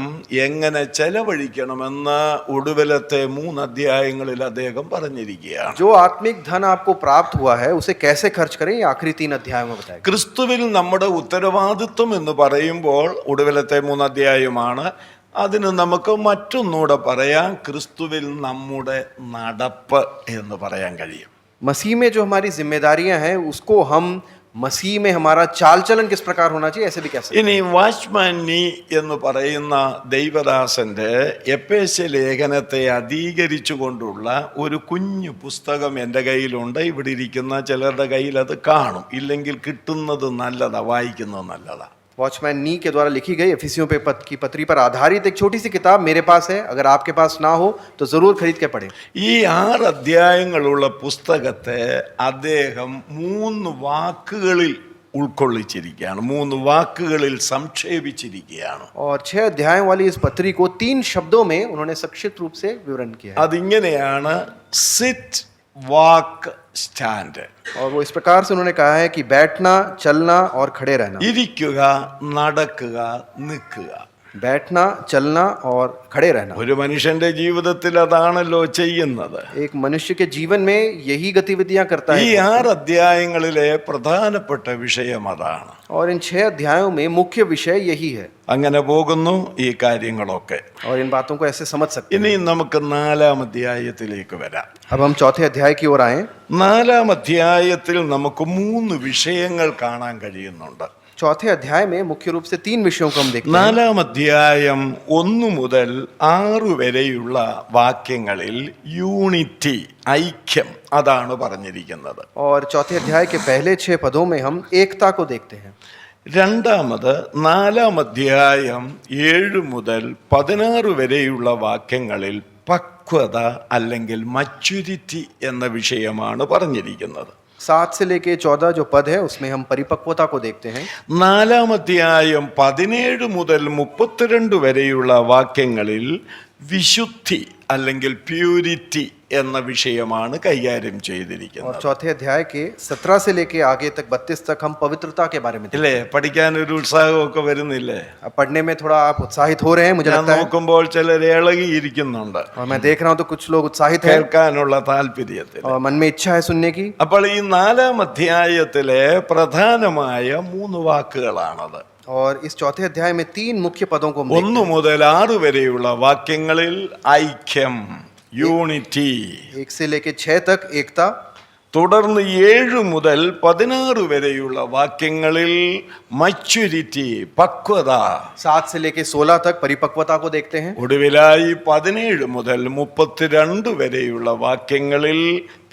എങ്ങനെ ചെലവഴിക്കണമെന്ന് ഒടുവിലത്തെ 3 അധ്യായങ്ങളിൽ അദ്ദേഹം പറഞ്ഞിരിക്കുകയാണ്. जो आत्मिक धन आपको प्राप्त हुआ है उसे कैसे खर्च करें ये आखिरी 3 अध्यायों में बताया. ക്രിസ്തുവിൽ നമ്മുടെ ഉത്തരവാദിത്വം എന്ന് പറയുമ്പോൾ ഒടുവിലത്തെ 3 അധ്യായമാണ്. അതിന് നമുക്ക് മറ്റൊന്നുകൂടെ പറയാം, ക്രിസ്തുവിൽ നമ്മുടെ നടപ്പ് എന്ന് പറയാൻ കഴിയും. मसीह में जो हमारी जिम्मेदारियां हैं उसको हम मसीह में हमारा चाल चलन किस प्रकार होना चाहिए ऐसे भी कह सकते हैं. ഇനി വാച്ച്മാൻ നീ എന്ന് പറയുന്ന ദൈവദാസന്റെ എഫേസ്യ ലേഖനത്തെ അധീകരിച്ചു കൊണ്ടുള്ള ഒരു കുഞ്ഞു പുസ്തകം എൻ്റെ കയ്യിലുണ്ട്. ഇവിടെ ഇരിക്കുന്ന ചിലരുടെ കയ്യിൽ അത് കാണും. ഇല്ലെങ്കിൽ കിട്ടുന്നത് നല്ലതാ, വായിക്കുന്നത് നല്ലതാ. वॉचमैन नी के द्वारा लिखी गई एफिसियों की पत्री पर आधारित एक छोटी सी किताब मेरे पास है. अगर आपके पास ना हो तो जरूर खरीद के पढ़ें. ഈ 6 അധ്യായങ്ങളുള്ള പുസ്തകത്തെ അദ്ദേഹം 3 വാക്കുകളിൽ ഉൾക്കൊള്ളിച്ചിരിക്കുകയാണ്, 3 വാക്കുകളിൽ സംക്ഷേപിച്ചിരിക്കുകയാണ്. और 6 अध्यायों वाली इस पत्री को 3 शब्दों में उन्होंने संक्षिप्त रूप से विवरण किया है. അതിങ്ങനെയാണ്: സിറ്റ്, വാക്ക്, സ്റ്റാൻഡ്. और वो इस प्रकार से उन्होंने कहा है कि बैठना, चलना और खड़े रहना. ഇരിക്കുക, നടക്കുക, നിൽക്കുക. बैठना, चलना और खड़े रहना. ഒരു മനുഷ്യന്റെ ജീവിതത്തിൽ അതാണല്ലോ ചെയ്യുന്നത്. एक मनुष्य के जीवन में यही गतिविधियां करता ഈ है. 6 അധ്യായങ്ങളിലെ പ്രധാനപ്പെട്ട വിഷയം അതാണ്. और इन 6 अध्यायों में मुख्य विषय यही है. അങ്ങനെ പോകുന്നു ഈ കാര്യങ്ങളൊക്കെ. और इन बातों को ऐसे समझ सकते हैं. ഇനി നമുക്ക് 4-ാം അധ്യായത്തിലേക്ക് വരാം. अब हम चौथे अध्याय की ओर आए. 4-ാം അധ്യായത്തിൽ നമുക്ക് 3 വിഷയങ്ങൾ കാണാൻ കഴിയുന്നുണ്ട്. चौथे अध्याय में मुख्य रूप से 3 विषयों को हम देखते हैं. 4-ാം അധ്യായം 1 മുതൽ 6 വരെയുള്ള വാക്യങ്ങളിൽ യൂണിറ്റി, ഐക്യം, അതാണ് പറഞ്ഞിരിക്കുന്നത്. और चौथे अध्याय के पहले 6 पदों में हम एकता को देखते हैं. രണ്ടാമത് 4-ാം അധ്യായം 7 മുതൽ 16 വരെയുള്ള വാക്യങ്ങളിൽ പക്വത അല്ലെങ്കിൽ മച്യൂരിറ്റി എന്ന വിഷയമാണ് പറഞ്ഞിരിക്കുന്നത്. 7 से लेके 14 जो पद है उसमें हम परिपक्वता को देखते हैं. 4-ാം അധ്യായം 17 മുതൽ 32 വരെയുള്ള വാക്യങ്ങളിൽ വിശുദ്ധി അല്ലെങ്കിൽ പ്യൂരിറ്റി എന്ന വിഷയമാണ് കൈകാര്യം और ചെയ്തിരിക്കുന്നത്. चौथे अध्याय के 17 से लेके आगे तक 32 तक हम पवित्रता के बारे में देखते അല്ലേ? പഠിക്കാൻ ഒരു ഉത്സാഹമൊക്കെ വരുന്നില്ലേ? हैं. अब पढ़ने में थोड़ा आप उत्साहित हो रहे हैं मुझे ഞാൻ लगता है. നോക്കുമ്പോൾ ചിലർ ഇളകിയിരിക്കുന്നുണ്ട് और मैं देख रहा हूँ तो कुछ लोग उत्साहित हैं കേൾക്കാനുള്ള താല്പര്യത്തിൽ. और मन में इच्छा है सुनने की. അപ്പോൾ ഈ 4-ാം അധ്യായത്തിലെ പ്രധാനമായ 3 വാക്കുകളാണത്. और इस चौथे अध्याय में 3 मुख्य पदों को हम देखते 1 മുതൽ 6 വരെയുള്ള വാക്യങ്ങളിൽ ഐക്യം, യൂണിറ്റി. हैं. 1 से लेके 6 तक एकता. തുടർന്ന് 7 മുതൽ 16 വരെയുള്ള വാക്യങ്ങളിൽ മച്യൂരിറ്റി, പക്വത. 7 से लेके 16 तक परिपक्वता को देखते हैं. ഒടുവിലായി 17 മുതൽ 32 വരെയുള്ള വാക്യങ്ങളിൽ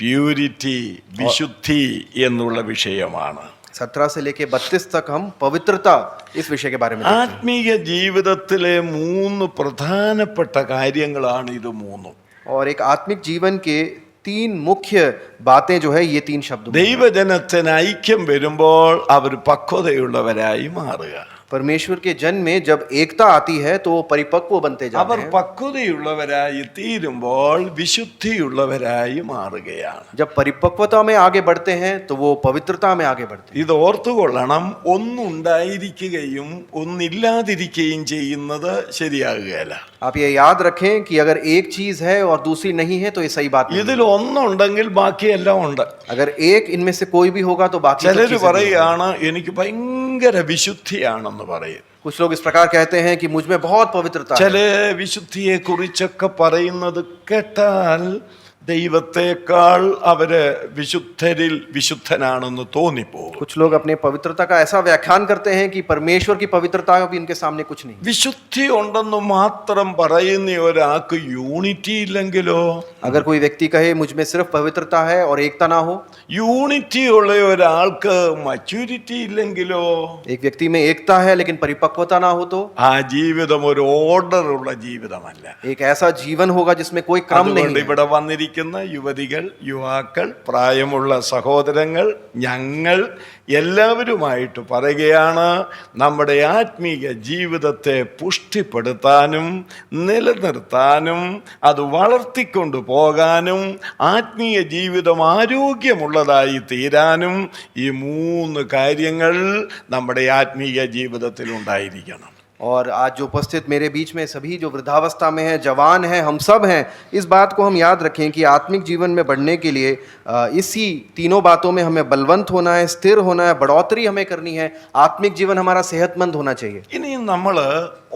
പ്യൂരിറ്റി, വിശുദ്ധി എന്നുള്ള വിഷയമാണ്. 17 से लेके 32 तक हम पवित्रता इस विषय के बारे में देखते हैं. ആത്മീയ ജീവിതത്തിലെ 3 പ്രധാനപ്പെട്ട കാര്യങ്ങളാണ് ഇത് 3. और एक आत्मिक जीवन के 3 मुख्य बातें जो है ये 3 शब्द. ദൈവജനത്തിന് ഐക്യം വരുമ്പോൾ അവർ പക്വതയുള്ളവരായി മാറുക. परमेश्वर के जन में जब एकता आती है तो वो परिपक्व बनते जाते അവർ हैं. പക്വതയുള്ളവരായി തീരുമ്പോൾ വിശുദ്ധിയുള്ളവരായി മാറുകയാണ്. जब परिपक्वता में आगे बढ़ते हैं तो वो पवित्रता में आगे बढ़ते हैं. ഇത് ഓർത്തുകൊള്ളണം, ഒന്നുണ്ടായിരിക്കുകയും ഒന്നില്ലാതിരിക്കുകയും ചെയ്യുന്നത് ശരിയാകുകയില്ല. आप ये याद रखें कि अगर एक चीज है और दूसरी नहीं है तो ये सही बात नहीं ഇതിൽ है. ഒന്നുണ്ടെങ്കിൽ ബാക്കിയെല്ലാം ഉണ്ട്. अगर एक इनमें से कोई भी होगा तो बाकी सब ചിലർ चीजें भी होंगी. പറയുകയാണ് എനിക്ക് ഭയങ്കര വിശുദ്ധിയാണെന്ന് പറയും. कुछ लोग इस प्रकार कहते हैं कि मुझ में बहुत पवित्रता है. ചില വിശുദ്ധിയെ കുറിച്ചൊക്കെ പറയുന്നത് കേട്ടാൽ ദൈവത്തെക്കാൾ അവര് വിശുദ്ധരിൽ വിശുദ്ധനാണെന്ന് തോന്നിപ്പോകും. कुछ लोग अपने पवित्रता का ऐसा व्याख्यान करते हैं कि परमेश्वर की पवित्रता भी इनके सामने कुछ नहीं. വിശുദ്ധി ഉണ്ടെന്ന് മാത്രം പറയുന്ന ഒരാൾക്ക് യൂണിറ്റി ഇല്ലെങ്കിലോ? अगर कोई व्यक्ति कहे मुझ में सिर्फ पवित्रता है और एकता ना हो, യൂണിറ്റി ഉള്ള ഒരാൾക്ക് മച്യൂരിറ്റി ഇല്ലെങ്കിലോ? एक व्यक्ति में एकता है लेकिन परिपक्वता ना हो तो ആ ജീവിതം ഒരു ഓർഡർ ഉള്ള ജീവിതമല്ല. एक ऐसा जीवन होगा जिसमें कोई क्रम नहीं അതുകൊണ്ട് है. ഇവിടെ വന്നിരിക്കുന്ന വന്നിരിക്കുന്ന യുവതികൾ, യുവാക്കൾ, പ്രായമുള്ള സഹോദരങ്ങൾ, ഞങ്ങൾ എല്ലാവരുമായിട്ട് പറയുകയാണ്, നമ്മുടെ ആത്മീയ ജീവിതത്തെ പുഷ്ടിപ്പെടുത്താനും നിലനിർത്താനും അത് വളർത്തിക്കൊണ്ടു പോകാനും ആത്മീയ ജീവിതം ആരോഗ്യമുള്ളതായി തീരാനും ഈ 3 കാര്യങ്ങൾ നമ്മുടെ ആത്മീയ ജീവിതത്തിൽ ഉണ്ടായിരിക്കണം. और आज जो उपस्थित मेरे बीच में सभी जो वृद्धावस्था में हैं, जवान हैं, हम सब हैं, इस बात को हम याद रखें कि आत्मिक जीवन में बढ़ने के लिए इसी तीनों बातों में हमें बलवंत होना है, स्थिर होना है, बढ़ोतरी हमें करनी है. आत्मिक जीवन हमारा सेहतमंद होना चाहिए. ഇനി നമ്മൾ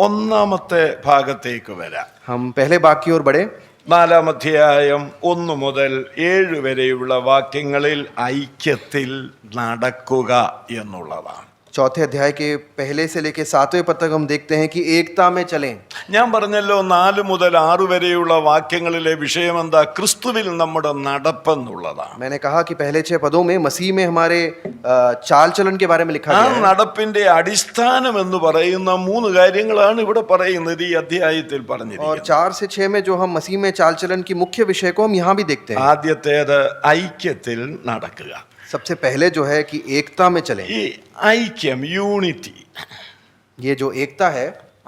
1-ാമത്തെ ഭാഗത്തേക്ക് വരാം. हम पहले भाग की ओर बढ़े. 4-ാം അധ്യായം 1 മുതൽ 7 വരെയുള്ള വാക്യങ്ങളിൽ ഐക്യത്തിൽ നടക്കുക എന്നുള്ളതാണ്. चौथे अध्याय के पहले से लेकर 7वें पद तक हम देखते हैं कि एकता में चलें. ഞാൻ പറഞ്ഞല്ലോ 4 മുതൽ 6 വരെയുള്ള വാക്യങ്ങളിലെ വിഷയം എന്താ? ക്രിസ്തുവിൽ നമ്മുടെ നടപ്പെന്നുള്ളതാണ്. मैंने कहा कि पहले 6 पदों में मसीह में हमारे चाल चलन के बारे में लिखा ആ गया है. നടപ്പിന്റെ അടിസ്ഥാനം എന്ന് പറയുന്ന 3 കാര്യങ്ങളാണ് ഇവിടെ പറയുന്നത്, ഈ അധ്യായത്തിൽ और പറഞ്ഞിരിക്കുന്നത്. 4 से 6 में जो हम मसीह में चाल चलन की मुख्य विषय को हम यहाँ भी देखते हैं. ആദ്യത്തേത് ഐക്യത്തിൽ നടക്കുക. सबसे पहले जो है कि एकता में चलें. ഈ ഐക്യം, യൂണിറ്റി, ये जो एकता है,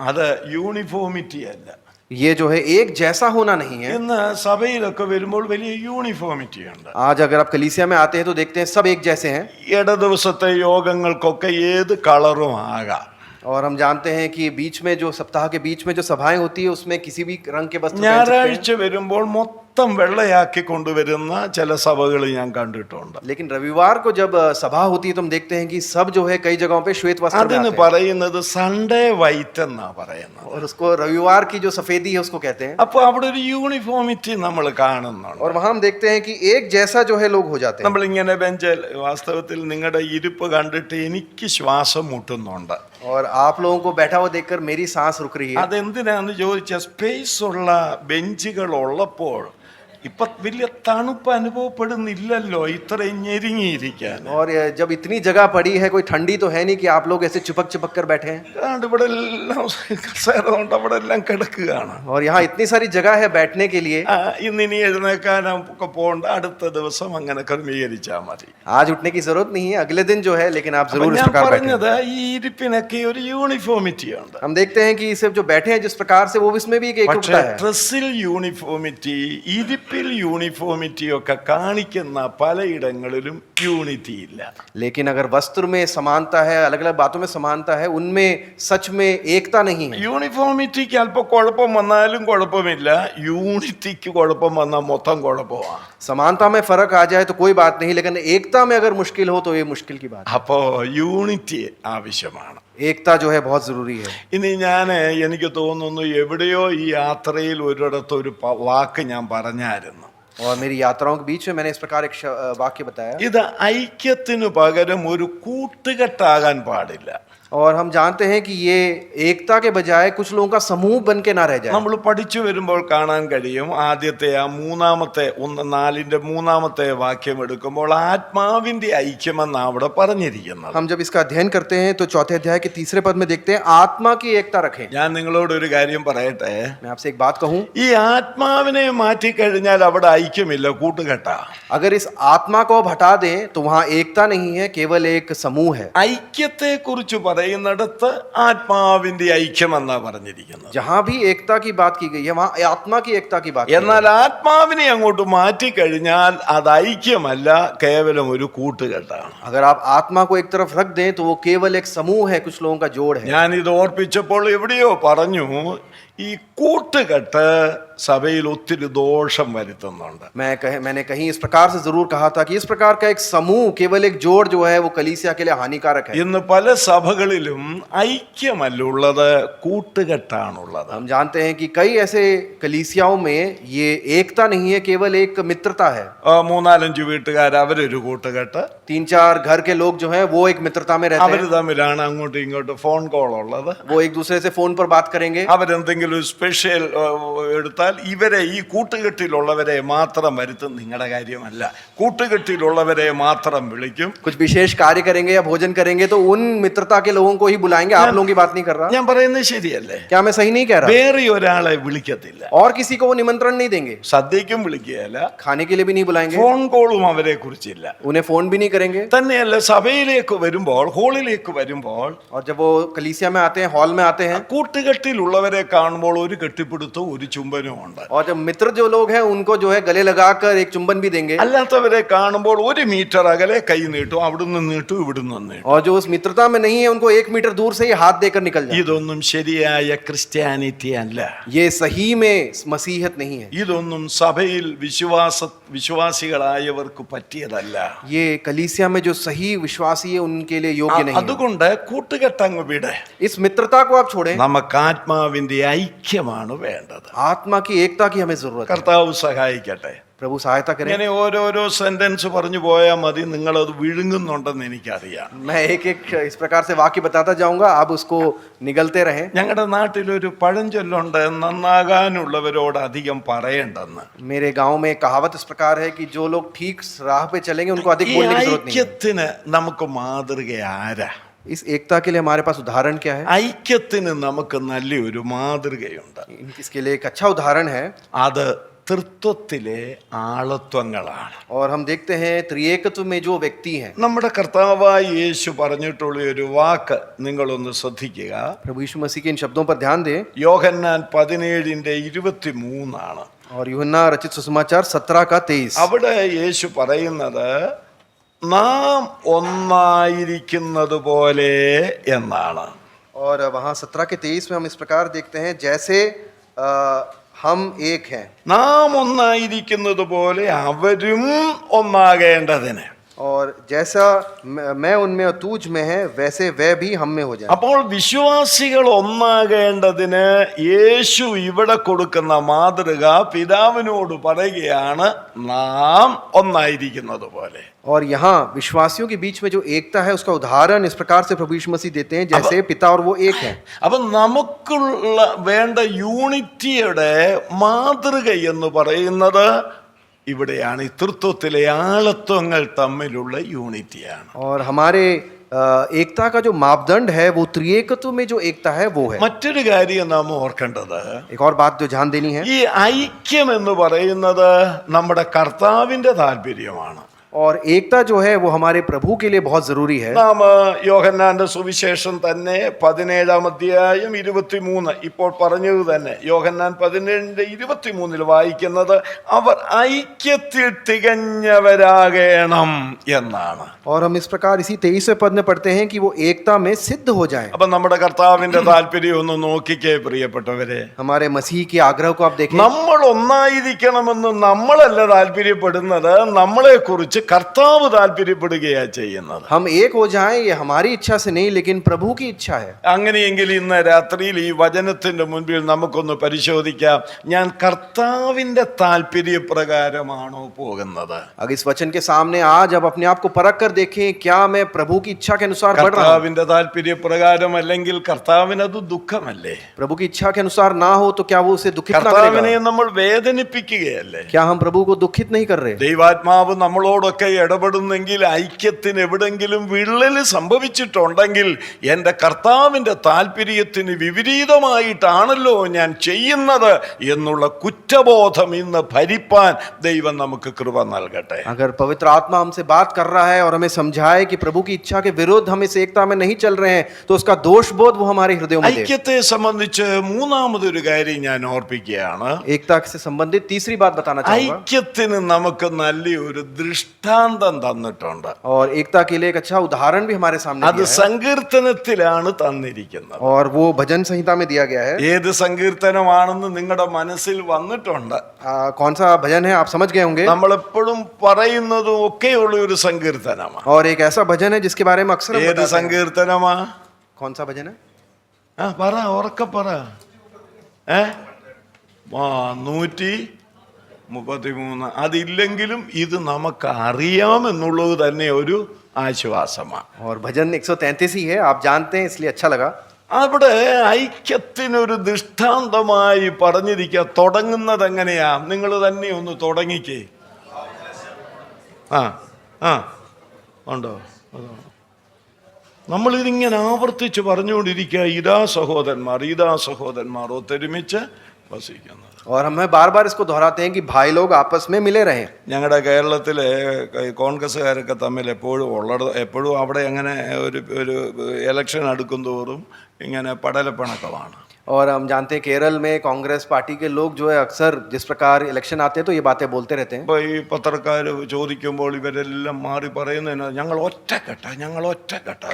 അത് യൂണിഫോമിറ്റി അല്ല. ये जो है एक जैसा होना नहीं है. ഇന്ന് സഭയിലൊക്കെ വരുമ്പോൾ വലിയ യൂണിഫോമിറ്റി ഉണ്ട്. आज अगर आप कलीसिया में आते हैं तो देखते हैं सब एक जैसे हैं. ഇട ദിവസത്തെ യോഗങ്ങൾക്കൊക്കെ ഏത് കളറും ആകാം. और हम जानते हैं कि बीच में जो सप्ताह के बीच में जो सभाएं होती है उसमें किसी भी रंग के वस्त्र पहन सकते हैं. ഞായറാഴ്ച വരുമ്പോൾ മൊത്തം വെള്ളയാക്കി കൊണ്ടുവരുന്ന ചില സഭകൾ ഞാൻ കണ്ടിട്ടുണ്ട്. लेकिन रविवार को जब सभा होती है तो हम देखते हैं कि सब जो है कई जगहों पे श्वेत वस्त्र में അതിന് आते हैं. പറയുന്നത് സൺഡേ വൈറ്റ് എന്നാ പറയുന്നത്. और उसको रविवार की जो सफेदी है उसको कहते हैं. അപ്പൊ അവിടെ ഒരു യൂണിഫോമിറ്റി നമ്മൾ കാണുന്നുണ്ട്. और वहां हम देखते हैं कि एक जैसा जो है लोग हो जाते हैं. നമ്മൾ ഇങ്ങനെ ബെഞ്ചിൽ, വാസ്തവത്തിൽ നിങ്ങളുടെ ഇരിപ്പ് കണ്ടിട്ട് എനിക്ക് ശ്വാസം മുട്ടുന്നുണ്ട്. और आप लोगों को बैठा हुआ देखकर मेरी सांस रुक रही है. അതെന്തിനാന്ന് ചോദിച്ചാൽ സ്പേസ് ഉള്ള ബെഞ്ചുകൾ ഉള്ളപ്പോൾ ഇപ്പൊ വലിയ തണുപ്പ് അനുഭവപ്പെടുന്നില്ലല്ലോ ഇത്രയും ഞെരുങ്ങിയിരിക്കാൻ. और जब इतनी जगह पड़ी है, कोई ठंडी तो है नहीं कि आप लोग ऐसे चिपक चिपक कर बैठे हैं. അതുകൊണ്ട് ഇവിടെ എല്ലാം കസേര കൊണ്ട് അവിടെ എല്ലാം കിടക്കുകയാണ്. और यहाँ इतनी सारी जगह है बैठने के लिए. ഇന്നിനി എഴുന്നേക്കാനൊക്കെ പോകണ്ട, അടുത്ത ദിവസം അങ്ങനെ ക്രമീകരിച്ചാൽ മതി. आज उठने की जरूरत नहीं है, अगले दिन जो है, लेकिन आप അപ്പൊ जरूर इस ഞാൻ प्रकार बैठे. പറഞ്ഞത് ഈ ഇരിപ്പിനൊക്കെ ഒരു യൂണിഫോമിറ്റി ഉണ്ട്. हम देखते हैं कि सिर्फ जो बैठे हैं जिस प्रकार से, वो इसमें भी एक പക്ഷെ एकता है. ഡ്രസ്സിൽ യൂണിഫോമിറ്റി, ഇരിപ്പിൽ യൂണിഫോമിറ്റി ഒക്കെ കാണിക്കുന്ന പലയിടങ്ങളിലും യൂണിറ്റി ഇല്ല. लेकिन अगर वस्त्र में समानता है, अलग अलग बातों में समानता है, उनमें सच में एकता नहीं है. യൂണിഫോമിറ്റിക്ക് അല്പം കുഴപ്പം വന്നാലും കുഴപ്പമില്ല, യൂണിറ്റിക്ക് കുഴപ്പം വന്നാൽ മൊത്തം കുഴപ്പമാണ്. समानता में फर्क आ जाए तो कोई बात नहीं, लेकिन एकता में अगर मुश्किल हो तो ये मुश्किल की बात है. അപ്പോ യൂണിറ്റി ആവശ്യമാണ്. एकता जो है बहुत जरूरी है. ഇനി എനിക്ക് തോന്നുന്നു എവിടെയോ ഈ യാത്രയിൽ ഒരിടത്ത് ഒരു വാക്ക് ഞാൻ പറഞ്ഞായിരുന്നു. और मेरी यात्राओं के बीच में मैंने इस प्रकार एक वाक्य बताया. ഇത് ഐക്യത്തിനു പകരം ഒരു കൂട്ടുകെട്ടാകാൻ പാടില്ല. और हम जानते हैं कि ये एकता के बजाय कुछ लोगों का समूह बन के ना रह जाए. നമ്മൾ പഠിച്ചു വരുമ്പോൾ കാണാൻ കഴിയും, ആദ്യത്തെ ആ 4-ാമത്തെ വാക്യം എടുക്കുമ്പോൾ ആത്മാവിന്റെ ഐക്യമെന്നാണ് അവിടെ പറഞ്ഞിരിക്കുന്നത്. हम जब इसका अध्ययन करते हैं तो चौथे अध्याय के 3 पद में देखते हैं आत्मा की एकता रखें. ഞാൻ നിങ്ങളോട് ഒരു കാര്യം പറയട്ടെ, मैं आपसे एक बात कहूं, ഈ ആത്മാവിനെ മാറ്റിക്കഴിഞ്ഞാൽ അവിടെ ഐക്യമില്ല, കൂട്ടുകെട്ടാ. अगर इस आत्मा को अब हटा दें तो वहां एकता नहीं है, केवल एक समूह है. ഐക്യത്തെ കുറിച്ച് പറയുന്നിടത്ത് ആത്മാവിന്റെ ഐക്യമെന്നാ പറഞ്ഞിരിക്കുന്നത്. जहां भी एकता की बात की गई है वहां आत्मा की एकता की बात की गई है. എന്നാൽ ആത്മാവിനെ അങ്ങോട്ട് മാറ്റിക്കഴിഞ്ഞാൽ അത് ഐക്യമല്ല, കേവലം ഒരു കൂട്ടുകെട്ടാണ്. अगर आप आत्मा को एक तरफ रख दें तो वो केवल एक समूह है, कुछ लोगों का जोड़ है. ഞാൻ ഇത് ഓർപ്പിച്ചപ്പോൾ എവിടെയോ പറഞ്ഞു, ഈ കൂട്ടുകെട്ട് സഭയിൽ ഒത്തിരി ദോഷം വരുത്തുന്നുണ്ട്. मैंने कहीं इस प्रकार से जरूर कहा था कि इस प्रकार का एक समूह, केवल एक जोड़ जो है वो कलीसिया के लिए हानिकारक है. ഇന്ന് പല സഭകളിലും ഐക്യമല്ലുള്ളത്, കൂട്ടുകെട്ടാണുള്ളത്. हम जानते हैं कि कई ऐसे कलीसियाओं में ये एकता नहीं है, केवल एक मित्रता है. 3-4 വീട്ടുകാർ അവരൊരു കൂട്ടുകെട്ട്, 3-4 घर के लोग जो हैं वो एक मित्रता में रहते അവർ हैं. തമ്മിലാണ് അങ്ങോട്ടും ഇങ്ങോട്ടും ഫോൺ കോൾ ഉള്ളത്. वो एक दूसरे से फोन पर बात करेंगे. അവരെന്തെങ്കിലും എന്തെങ്കിലും ഒരു സ്പെഷ്യൽ എടുത്താൽ ഇവരെ ഈ കൂട്ടുകെട്ടിലുള്ളവരെ മാത്രം വരുത്തും. നിങ്ങളുടെ കാര്യമല്ല, കൂട്ടുകെട്ടിലുള്ളവരെ മാത്രം വിളിക്കും. कुछ विशेष कार्य करेंगे या भोजन करेंगे तो उन मित्रता के लोगों को ही बुलाएंगे, आप लोगों की बात नहीं कर रहा। ഞാൻ പറയുന്നത് ശരിയല്ലേ? क्या मैं सही नहीं कह रहा? വേറെ ഒരാളെ വിളിക്കത്തില്ല. और किसी को वो निमंत्रण नहीं देंगे, സദ്യക്കും വിളിക്കുകയല്ല, खाने के लिए भी नहीं बुलाएंगे, ഫോൺ കോളും അവരെ കുറിച്ചില്ല. उन्हें फोन भी नहीं करेंगे। തന്നെയല്ല, സഭയിലേക്ക് വരുമ്പോൾ, ഹോളിലേക്ക് വരുമ്പോൾ और जब वो कलीसिया में आते हैं, हॉल में आते हैं, കൂട്ടുകെട്ടിലുള്ളവരെ കാണുമ്പോൾ ഒരു കെട്ടിപ്പിടുത്തവും ഒരു ചുംബനവും ഉണ്ട്. और जब मित्र जो लोग हैं उनको जो है गले लगाकर एक चुंबन भी देंगे। അല്ലാത്തവരെ കാണുമ്പോൾ 1 മീറ്റർ അകലെ കൈ നീട്ടും, അവിടുന്ന് നീട്ടും, ഇവിടുന്ന് നീട്ടും. और जो उस मित्रता में नहीं है उनको 1 मीटर दूर से ही हाथ देकर निकल जाए। ഇതൊന്നും ശരിയായ ക്രിസ്ത്യാനിറ്റി അല്ല. ये सही में मसीहत नहीं है। ഇതൊന്നും സഭയിൽ വിശ്വാസികളായവർക്ക് പറ്റിയതല്ല. ये कलीसिया में जो सही विश्वासी है उनके लिए योग्य नहीं है। അതുകൊണ്ട് കൂട്ടുകെട്ടങ്ങ് വിടെ. इस मित्रता को आप छोड़ें, നമുക്ക് ആത്മാവിന്റെ ഐക്യമാണ് വേണ്ടത്. आत्मा की एकता की हमें जरूरत है। കർത്താവ് സഹായിക്കട്ടെ. प्रभु सहायता करें। ഇങ്ങനെ ഓരോരോ സെന്റൻസ് പറഞ്ഞു പോയാൽ മതി, നിങ്ങളത് വിഴുങ്ങുന്നുണ്ടെന്ന് എനിക്കറിയാം. मैं एक एक इस प्रकार से वाक्य बताता जाऊंगा, आप उसको निगलते रहें। ഞങ്ങളുടെ നാട്ടിലൊരു പഴഞ്ചൊല്ലുണ്ട്, നന്നാകാനുള്ളവരോട് അധികം പറയണ്ടെന്ന്. मेरे गांव में एक कहावत इस प्रकार है कि जो लोग ठीक राह पे चलेंगे उनको अधिक ഈ बोलने की जरूरत नहीं है। ഐക്യത്തിന് നമുക്ക് മാതൃക ആരാ? इस एकता के लिए हमारे पास उदाहरण क्या है? ഐക്യത്തിന് നമുക്ക് നല്ലൊരു മാതൃകയുണ്ട്. इसके लिए एक अच्छा उदाहरण है, അത് തൃത്വത്തിലെ ആളത്വങ്ങളാണ്. और हम देखते हैं त्रिएकत्व में जो व्यक्ति हैं। നമ്മുടെ കർത്താവായ യേശു പറഞ്ഞിട്ടുള്ള ഒരു വാക്ക് നിങ്ങളൊന്ന് ശ്രദ്ധിക്കുക. प्रभु यीशु मसीह के इन शब्दों पर ध्यान दें। യോഹന്നാൻ 17:23 और यूहन्ना रचित सुसमाचार 17:23। അവിടെ യേശു പറയുന്നത് നാം ഒന്നായിരിക്കുന്നത് പോലെ എന്നാണ്. और वहाँ 17:23 में हम इस प्रकार देखते हैं, जैसे हम एक हैं। നാം ഒന്നായിരിക്കുന്നത് പോലെ അവരും ഒന്നാകേണ്ടതിന്. और जैसा मैं उनमें और तूझ में है वैसे वह भी हम में हो जाए। അപ്പോൾ വിശ്വാസികൾ ഒന്നാകേണ്ടതിന് യേശു ഇവിടെ കൊടുക്കുന്ന മാതൃക പിതാവിനോട് പറയുകയാണ്, നാം ഒന്നായിരിക്കുന്നത് പോലെ. और यहाँ विश्वासियों के बीच में जो एकता है उसका उदाहरण इस प्रकार से प्रभु यीशु मसीह देते हैं, जैसे पिता और वो एक है। അപ്പൊ നമുക്കുള്ള വേണ്ട യൂണിറ്റിയുടെ മാതൃക എന്ന് പറയുന്നത് ഇവിടെയാണ്. ഈ തൃത്വത്തിലെ ആളത്വങ്ങൾ തമ്മിലുള്ള യൂണിറ്റിയാണ്. और हमारे एकता का जो मापदंड है वो त्रिएकत्व में जो एकता है वो है। മറ്റൊരു കാര്യം നാം ഓർക്കേണ്ടത്, एक और बात जो ध्यान देनी है, ഈ ഐക്യം എന്ന് പറയുന്നത് നമ്മുടെ കർത്താവിന്റെ താല്പര്യമാണ്. और एकता जो है वो हमारे प्रभु के लिए बहुत जरूरी है। നാം യോഹന്നാന്റെ സുവിശേഷം തന്നെ 17:23 ഇപ്പോൾ പറഞ്ഞത് തന്നെ യോഹന്നാൻ 17:23 വായിക്കുന്നത് അവർ ഐക്യത്തിൽ തികഞ്ഞവരാകണം എന്നാണ്. और हम इस प्रकार इसी 23वें पद में पढ़ते हैं कि वो एकता में सिद्ध हो जाएं। അപ്പൊ നമ്മുടെ കർത്താവിന്റെ താല്പര്യം ഒന്ന് നോക്കിക്കേ പ്രിയപ്പെട്ടവരെ. हमारे मसीह के आग्रह को आप देखें। നമ്മൾ ഒന്നായിരിക്കണമെന്ന് നമ്മളല്ല താല്പര്യപ്പെടുന്നത്, നമ്മളെ കുറിച്ച് കർത്താവ് താല്പര്യപ്പെടുകയാ ചെയ്യുന്നത്. हम एक हो जाएं ये हमारी इच्छा से नहीं लेकिन प्रभु की इच्छा है। അങ്ങനെയെങ്കിൽ ഇന്ന് രാത്രിയിൽ ഈ വചനത്തിന്റെ മുൻപിൽ നമുക്കൊന്ന് പരിശോധിക്കാം, ഞാൻ കർത്താവിന്റെ താല്പര്യപ്രകാരമാണോ പോകുന്നത്? अगर इस वचन के सामने आज आप अपने आप को परख कर देखें, क्या मैं प्रभु की इच्छा के अनुसार बढ़ रहा हूं? കർത്താവിന്റെ താല്പര്യപ്രകാരം അല്ലെങ്കിൽ കർത്താവിന് അത് ദുഃഖമല്ലേ? प्रभु की इच्छा के अनुसार ना हो तो क्या वो उसे दुखित ना കർത്താവിനെ करेगा? നമ്മൾ വേദനിപ്പിക്കുകയല്ലേ? क्या हम प्रभु को दुखित नहीं कर रहे? ദൈവാത്മാവ് നമ്മളോടൊക്കെ ഇടപെടുന്നെങ്കിൽ, ഐക്യത്തിന് എവിടെങ്കിലും വിള്ളൽ സംഭവിച്ചിട്ടുണ്ടെങ്കിൽ എൻ്റെ കർത്താവിൻ്റെ താല്പര്യത്തിന് വിപരീതമായിട്ടാണല്ലോ ഞാൻ ചെയ്യുന്നത് എന്നുള്ള കുറ്റബോധം ഇന്ന് ഭരിപ്പാൻ ദൈവം നമുക്ക് കൃപ നൽകട്ടെ. अगर पवित्र आत्मा हमसे बात कर रहा है और हमें समझाए कि प्रभु की इच्छा के विरुद्ध हम इस एकता में नहीं चल रहे हैं तो उसका दोष बोध वो हमारे हृदयों में दे। ഐക്യത്തെ സംബന്ധിച്ച് മൂന്നാമതൊരു കാര്യം ഞാൻ ഓർപ്പിക്കുകയാണ്. एकता से संबंधित तीसरी बात बताना चाहूंगा। ഐക്യത്തിന് നമുക്ക് നല്ലൊരു ദൃഷ്ടാന്തം തന്നിട്ടുണ്ട്. और एकता के लिए एक अच्छा उदाहरण भी हमारे सामने അത് दिया है। സങ്കീർത്തനത്തിലാണ് തന്നിരിക്കുന്നത്. और वो भजन संहिता में दिया गया है। ഏത് സങ്കീർത്തനമാണെന്ന് നിങ്ങളുടെ മനസ്സിൽ വന്നിട്ടുണ്ട്. कौन सा भजन है आप समझ गए होंगे। നമ്മളെപ്പോഴും പറയുന്നതും ഒക്കെയുള്ള ഒരു സങ്കീർത്തനമാണ്. और एक ऐसा भजन है जिसके बारे में अक्सर हम ഏത് बताते हैं। സങ്കീർത്തനമാ? कौन सा भजन है? പറ, ഉറക്കെ പറ. 133. അതില്ലെങ്കിലും ഇത് നമുക്ക് അറിയാമെന്നുള്ളത് തന്നെ ഒരു ആശ്വാസമാണ്. और भजन 133 ही है, आप जानते हैं इसलिए अच्छा लगा. അവിടെ ഐക്യത്തിനൊരു ദൃഷ്ടാന്തമായി പറഞ്ഞിരിക്കുക. തുടങ്ങുന്നത് എങ്ങനെയാ? നിങ്ങൾ തന്നെ ഒന്ന് തുടങ്ങിക്കേ. ഉണ്ടോ? നമ്മളിതിങ്ങനെ ആവർത്തിച്ച് പറഞ്ഞുകൊണ്ടിരിക്കുക, ഇതാ സഹോദരന്മാർ ഒത്തൊരുമിച്ച് വസിക്കുന്നത്. और हमें बार बार इसको दोहराते हैं कि भाई लोग आपस में मिले रहें. ഞങ്ങളുടെ കേരളത്തിലെ കോൺഗ്രസ്സുകാരൊക്കെ തമ്മിൽ എപ്പോഴും അവിടെ അങ്ങനെ ഒരു ഇലക്ഷൻ അടുക്കും തോറും ഇങ്ങനെ പടലപ്പിണക്കമാണ്. और हम जानते हैं केरल में कांग्रेस पार्टी के लोग जो है अक्सर जिस प्रकार इलेक्शन आते हैं तो ये बातें बोलते रहते हैं. ഇപ്പോൾ ഈ പത്രക്കാർ ചോദിക്കുമ്പോൾ ഇവരെല്ലാം മാറി പറയുന്നതിന് ഞങ്ങൾ ഒറ്റക്കെട്ട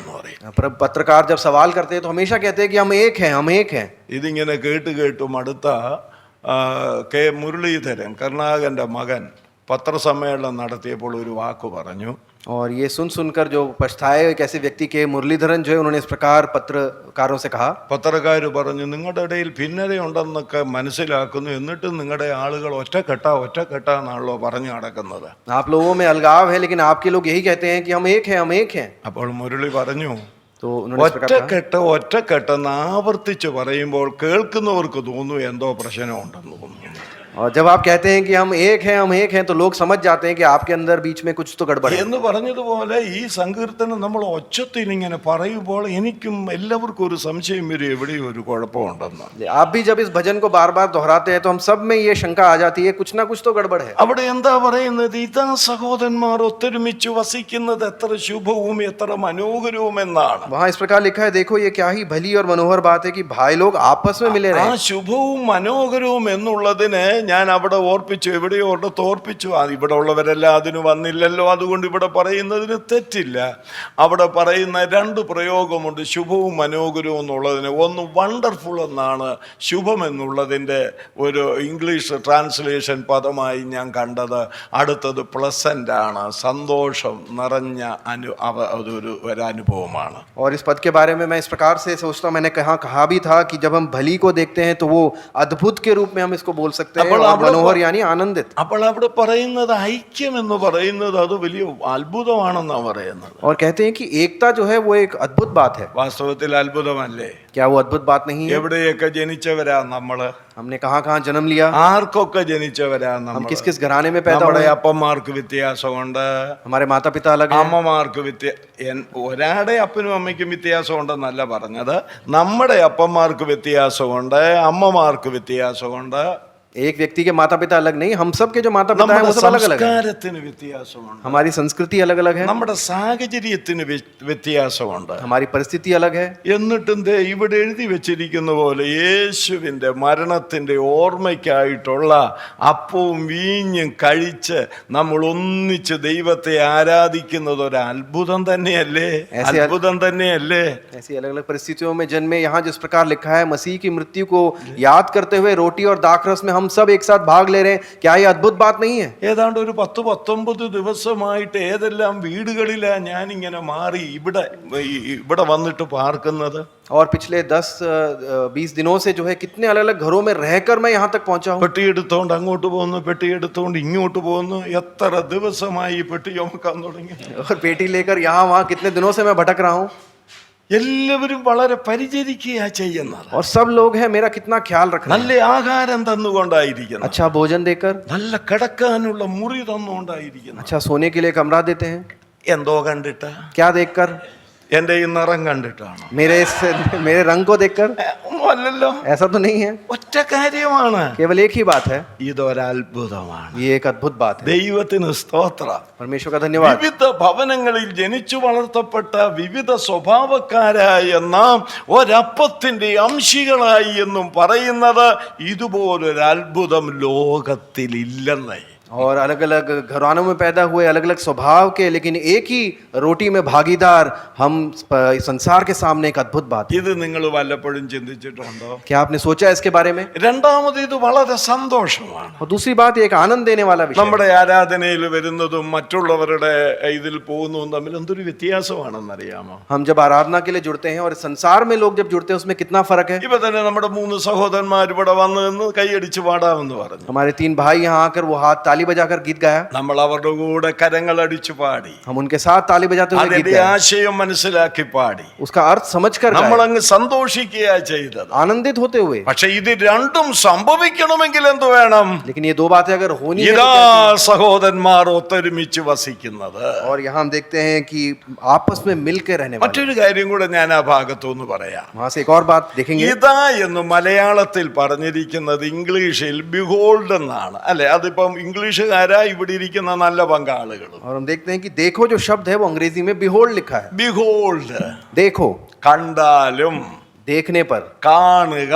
എന്ന് പറയും. पत्रकार जब सवाल करते हैं तो हमेशा कहते हैं कि हम एक हैं. ഇതിങ്ങനെ കേട്ട് മടുത്ത കെ മുരളീധരൻ, കരുണാകരൻ്റെ മകൻ, പത്രസമ്മേളനം നടത്തിയപ്പോൾ ഒരു വാക്ക് പറഞ്ഞു. और ये सुनकर जो पछताए एक ऐसे व्यक्ति के मुरलीधरन जो है उन्होंने इस प्रकार पत्रकारों से कहा. പത്രക്കാർ പറഞ്ഞു, നിങ്ങളുടെ ഇടയിൽ ഭിന്നതയുണ്ടെന്നൊക്കെ മനസ്സിലാക്കുന്നു, എന്നിട്ടും നിങ്ങളുടെ ആളുകൾ ഒറ്റക്കെട്ട എന്നാണല്ലോ പറഞ്ഞു നടക്കുന്നത്. आप लोगों में अलगाव है लेकिन आपके लोग यही कहते हैं कि हम एक हैं. അപ്പോൾ മുരളി പറഞ്ഞു, तो उन्होंने ഒറ്റക്കെട്ടെന്ന് ആവർത്തിച്ച് പറയുമ്പോൾ കേൾക്കുന്നവർക്ക് തോന്നുന്നു എന്തോ പ്രശ്നമുണ്ടെന്ന് തോന്നുന്നു. और जब आप कहते हैं कि हम एक हैं तो लोग समझ जाते हैं कि आपके अंदर बीच में कुछ तो गड़बड़ है. എന്ന് പറഞ്ഞതുപോലെ ഈ സങ്കീർത്തനം നമ്മൾ ഒച്ചത്തിൽ ഇങ്ങനെ പറയുമ്പോൾ എനിക്കും എല്ലാവർക്കും ഒരു സംശയം വരും, എവിടെയും ഒരു കുഴപ്പമുണ്ടെന്ന്. आप भी जब इस भजन को बार बार दोहराते हैं तो हम सब में ये शंका आ जाती है, कुछ ना कुछ तो गड़बड़ है. അവിടെ എന്താ പറയുന്നത്? ഇതാ സഹോദരന്മാർ ഒത്തൊരുമിച്ച് വസിക്കുന്നത് എത്ര ശുഭവും എത്ര മനോഹരവും എന്നാണ്. वहाँ इस प्रकार लिखा है, देखो ये क्या ही भली और मनोहर बात है कि भाई लोग आपस में मिले ആ रहे. ശുഭവും മനോഹരവും എന്നുള്ളതിന് ഞാൻ അവിടെ ഓർപ്പിച്ചു, എവിടെയോ ഒരിടത്ത് ഓർപ്പിച്ചു. ഇവിടെ ഉള്ളവരെല്ലാം അതിന് വന്നില്ലല്ലോ, അതുകൊണ്ട് ഇവിടെ പറയുന്നതിന് തെറ്റില്ല. അവിടെ പറയുന്ന രണ്ട് പ്രയോഗമുണ്ട് ശുഭവും മനോഹരവും എന്നുള്ളതിന്. ഒന്ന് വണ്ടർഫുൾ എന്നാണ് ശുഭം എന്നുള്ളതിൻ്റെ ഒരു ഇംഗ്ലീഷ് ട്രാൻസ്ലേഷൻ പദമായി ഞാൻ കണ്ടത്. അടുത്തത് പ്ലസൻ്റ് ആണ്, സന്തോഷം നിറഞ്ഞ ഒരു അനുഭവമാണ്. और इस पद के बारे में मैं इस प्रकार से सोचता हूँ, मैंने कहा भी था कि जब हम भली को देखते हैं तो वो अद्भुत के रूप में हम इसको बोल सकते हैं, और मनोहर यानी आनंदित. അപ്പോൾ അവിടെ പറയുന്നത് ഐക്യം എന്ന് പറയുന്നത് അത് വലിയ അത്ഭുതമാണെന്നാണ് പറയുന്നത്. और कहते हैं कि एकता जो है वो एक अद्भुत बात है. വാസ്തവത്തിൽ അത്ഭുതമല്ലേ? क्या वो अद्भुत बात नहीं है? എവിടെയൊക്കെ ജനിച്ചവരാ നമ്മള്? हमने कहाँ जन्म लिया, ആർക്കൊക്കെ ജനിച്ചവരാ हम നമ്മൾ? किस किस घराने में पैदा നമ്മുടെ हुए. അപ്പന്മാർക്ക് വ്യത്യാസമുണ്ട്, हमारे माता पिता अलग हैं. അമ്മമാർക്ക് ഒരാടെ അപ്പനും അമ്മയ്ക്കും വ്യത്യാസമുണ്ടെന്നല്ല പറഞ്ഞത്. നമ്മുടെ അപ്പന്മാർക്ക് വ്യത്യാസമുണ്ട്, അമ്മമാർക്ക് വ്യത്യാസമുണ്ട്. एक व्यक्ति के माता पिता अलग नहीं, हम सब के जो माता पिता हैं നമ്മുടെ वो सब अलग अलग हैं. സംസ്കാരത്തിന് വ്യത്യാസമുണ്ട്, हमारी संस्कृति अलग अलग है, നമ്മുടെ സാഹചര്യത്തിന് വ്യത്യാസമുണ്ട്. हमारी परिस्थिति अलग है. എന്നിട്ടും ദേ ഇവിടെ എഴുതി വെച്ചിരിക്കുന്ന പോലെ യേശുവിൻ്റെ മരണത്തിൻ്റെ ഓർമ്മയ്ക്കായിട്ടുള്ള അപ്പവും വീഞ്ഞും കഴിച്ച് നമ്മൾ ഒന്നിച്ച് ദൈവത്തെ ആരാധിക്കുന്നത് ഒരു അത്ഭുതം തന്നെയല്ലേ? അത്ഭുതം തന്നെയല്ലേ? ऐसी अलग अलग परिस्थितियों में जन्मे यहाँ जिस प्रकार लिखा है, मसीह की मृत्यु को याद करते हुए रोटी और दाखरस में हम सब एक साथ भाग ले रहे हैं. क्या ये अद्भुत बात नहीं है? ഏതാണ്ട് ഒരു 10-19 ദിവസമായിട്ട് ഏതെല്ലാം വീടുകളിലാണ് ഞാനിങ്ങനെ മാറി ഇവിടെ വന്നിട്ട് പാർക്കുന്നത്. और पिछले 10-20 दिनों से जो है कितने अलग अलग घरों में रहकर मैं यहाँ तक पहुंचा हूँ. പെട്ടിയെടുത്തോണ്ട് അങ്ങോട്ട് പോകുന്നു, പെട്ടിയെടുത്തോണ്ട് ഇങ്ങോട്ട് പോകുന്നു. എത്ര ദിവസമായി പെട്ടി ചുമക്കാൻ തുടങ്ങി. और पेटी लेकर यहाँ वहाँ कितने दिनों से मैं भटक रहा हूँ. എല്ലാവരും വളരെ പരിചരിക്കുക ചെയ്യുന്നത്. और सब लोग हैं मेरा कितना ख्याल रख रहे हैं. നല്ല ആഹാരം തന്നുകൊണ്ടായിരിക്കുന്നു, अच्छा भोजन देकर, നല്ല കിടക്കാനുള്ള മുറി തന്നുകൊണ്ടായിരിക്കുന്നു. अच्छा सोने के लिए कमरा देते हैं. എന്തോ കണ്ടിട്ട്? क्या देखकर? എന്റെ ഈ നിറം കണ്ടിട്ടാണ്? मेरे रंग को देखकर? ഒന്നും അല്ലല്ലോ. ऐसा तो नहीं है. ഒറ്റ കാര്യമാണ്, केवल एक ही बात है. ഇതൊരത്ഭുതമാണ്. ये एक अद्भुत बात है. ദൈവത്തിന് സ്തോത്രം. परमेश्वर का धन्यवाद. വിവിധ ഭവനങ്ങളിൽ ജനിച്ചു വളർത്തപ്പെട്ട വിവിധ സ്വഭാവക്കാരായ നാം ഒരപ്പത്തിന്റെ അംശികളായി എന്നും പറയുന്നത് ഇതുപോലൊരു അത്ഭുതം ലോകത്തിലില്ലെന്നേ. और अलग अलग घरानों में पैदा हुए अलग अलग स्वभाव के, लेकिन एक ही रोटी में भागीदार हम संसार के सामने एक अद्भुत बात है. ഇത് നിങ്ങൾ വല്ലപ്പോഴും ചിന്തിച്ചിട്ടുണ്ടോ? क्या आपने सोचा इसके बारे में? രണ്ടാമത് ഇത് വളരെ സന്തോഷമാണ്. और दूसरी बात एक आनंद देने वाला विषय. നമ്മുടെ ആരാധനയിൽ വരുന്നതും മറ്റുള്ളവരുടെ ഇതിൽ പോകുന്നതും തമ്മിൽ എന്തൊരു വ്യത്യാസമാണെന്നറിയാമോ? हम जब आराधना के लिए जुड़ते हैं और संसार में लोग जब जुड़ते हैं उसमें कितना फर्क है. ഇപ്പൊ തന്നെ നമ്മുടെ 3 സഹോദരന്മാർ ഇവിടെ വന്ന് നിന്ന് കൈയടിച്ച് പാടാമെന്ന് പറഞ്ഞു. हमारे 3 भाई यहाँ आकर वो हाथ ताली ताली बजाकर गीत गाया, നമ്മൾ അവരുടെ കൂടെ കരങ്ങളടിച്ചു പാടി, हम उनके साथ ताली बजाते हुए गीत അതിന്റെ गाया, ആശയം മനസ്സിലാക്കി പാടി, उसका अर्थ समझकर നമ്മൾ गाया, അങ്ങ് സന്തോഷിക്കുക ചെയ്തത്. आनंदित होते हुए। പക്ഷെ ഇത് രണ്ടും സംഭവിക്കണമെങ്കിൽ എന്ത് വേണം? लेकिन ये दो बातें अगर होनी है तो ഇതാ कैसे? സഹോദരന്മാർ ഒത്തൊരുമിച്ച് വസിക്കുന്നത്. और यहाँ हम देखते हैं कि आपस में मिलकर रहने वाले। മറ്റൊരു കാര്യം കൂടെ ഞാൻ ആ ഭാഗത്തുനിന്ന് പറയാം. वहां से एक और बात देखेंगे, ഇതാ എന്ന് മലയാളത്തിൽ പറഞ്ഞിരിക്കുന്നത് ഇംഗ്ലീഷിൽ ബിഹോൾഡ് എന്നാണ്, അല്ലെ? അതിപ്പം ഇംഗ്ലീഷുകാരാ ഇവിടെ ഇരിക്കുന്ന നല്ല പങ്കാളുകളും. और हम देखते हैं कि देखो जो शब्द है वो अंग्रेजी में बिहोल्ड लिखा है। ബിഹോൾഡ് देखो, കണ്ടാലും देखने पर, കാണുക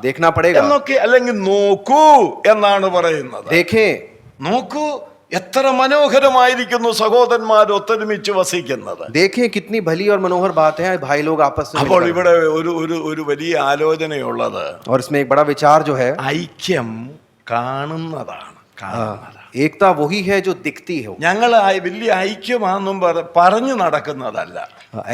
देखना पड़ेगा, എന്നൊക്കെ, അല്ലെങ്കിൽ നോക്കൂ എന്നാണ് പറയുന്നത്. देखें। നോക്കൂ, എത്ര മനോഹരമായിരിക്കുന്നു സഹോദരന്മാർ ഒത്തൊരുമിച്ച് വസിക്കുന്നത്. देखें कितनी भली और मनोहर बात है भाई लोग आपस में അപ്പോൾ मिलकर। ഇവിടെ ഒരു വലിയ ആലോചനയുള്ളത് और इसमें एक बड़ा विचार जो है, ഐക്യം കാണുന്നതാണ്. കാണുന്നതാണ്. एकता वही है जो दिखती है। ഞങ്ങൾ വലിയ ഐക്യമാണെന്നും പറഞ്ഞു നടക്കുന്നതല്ല.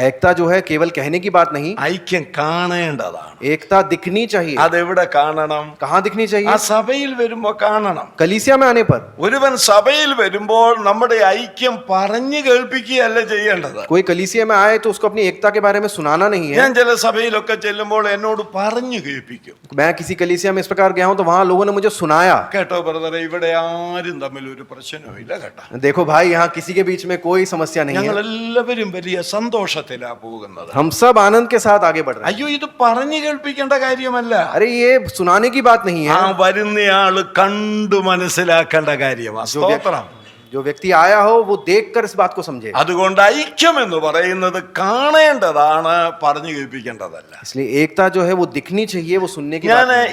एकता जो है केवल कहने की बात नहीं, ഐക്യം കാണേണ്ടതാണ്. एकता दिखनी चाहिए। അതെവിടെ കാണണം? कहाँ दिखनी ആ चाहिए? സഭയിൽ വരുമ്പോ കാണണം. कलीसिया में आने पर। ഒരുവൻ സഭയിൽ വരുമ്പോൾ നമ്മുടെ ഐക്യം പറഞ്ഞു കേൾപ്പിക്കുകയല്ല ചെയ്യേണ്ടത്. कोई कलीसिया में आए तो उसको अपनी एकता के बारे में सुनाना नहीं है। ഞാൻ ചില സഭയിലൊക്കെ ചെല്ലുമ്പോൾ എന്നോട് പറഞ്ഞു കേൾപ്പിക്കും. मैं किसी कलीसिया में इस प्रकार गया हूं तो वहां लोगों ने मुझे सुनाया, കേട്ടോ ബ്രദറെ, ഇവിടെ ആരും തമ്മിൽ ഒരു പ്രശ്നവുമില്ല കേട്ടോ. देखो भाई यहाँ किसी के बीच में कोई समस्या नहीं ഞങ്ങൾ है, എല്ലാവരും വലിയ സന്തോഷത്തിലാ പോകുന്നത്. हम सब आनंद के साथ आगे बढ़ रहे हैं। അയ്യോ, ഇത് പറഞ്ഞു കേൾപ്പിക്കേണ്ട കാര്യമല്ല. अरे ये सुनाने की बात नहीं ആ है, വരുന്നയാള് കണ്ടു മനസ്സിലാക്കേണ്ട കാര്യമാണ്. സ്തോത്രം. जो व्यक्ति आया हो वो देखकर इस बात को समझे। അതുകൊണ്ട് ഐക്യം എന്ന് പറയുന്നത് കാണേണ്ടതാണ്, പറഞ്ഞു കേൾപ്പിക്കേണ്ടതല്ല. इसलिए एकता जो है वो दिखनी चाहिए, वो सुनने की ഞാൻ बात नहीं है।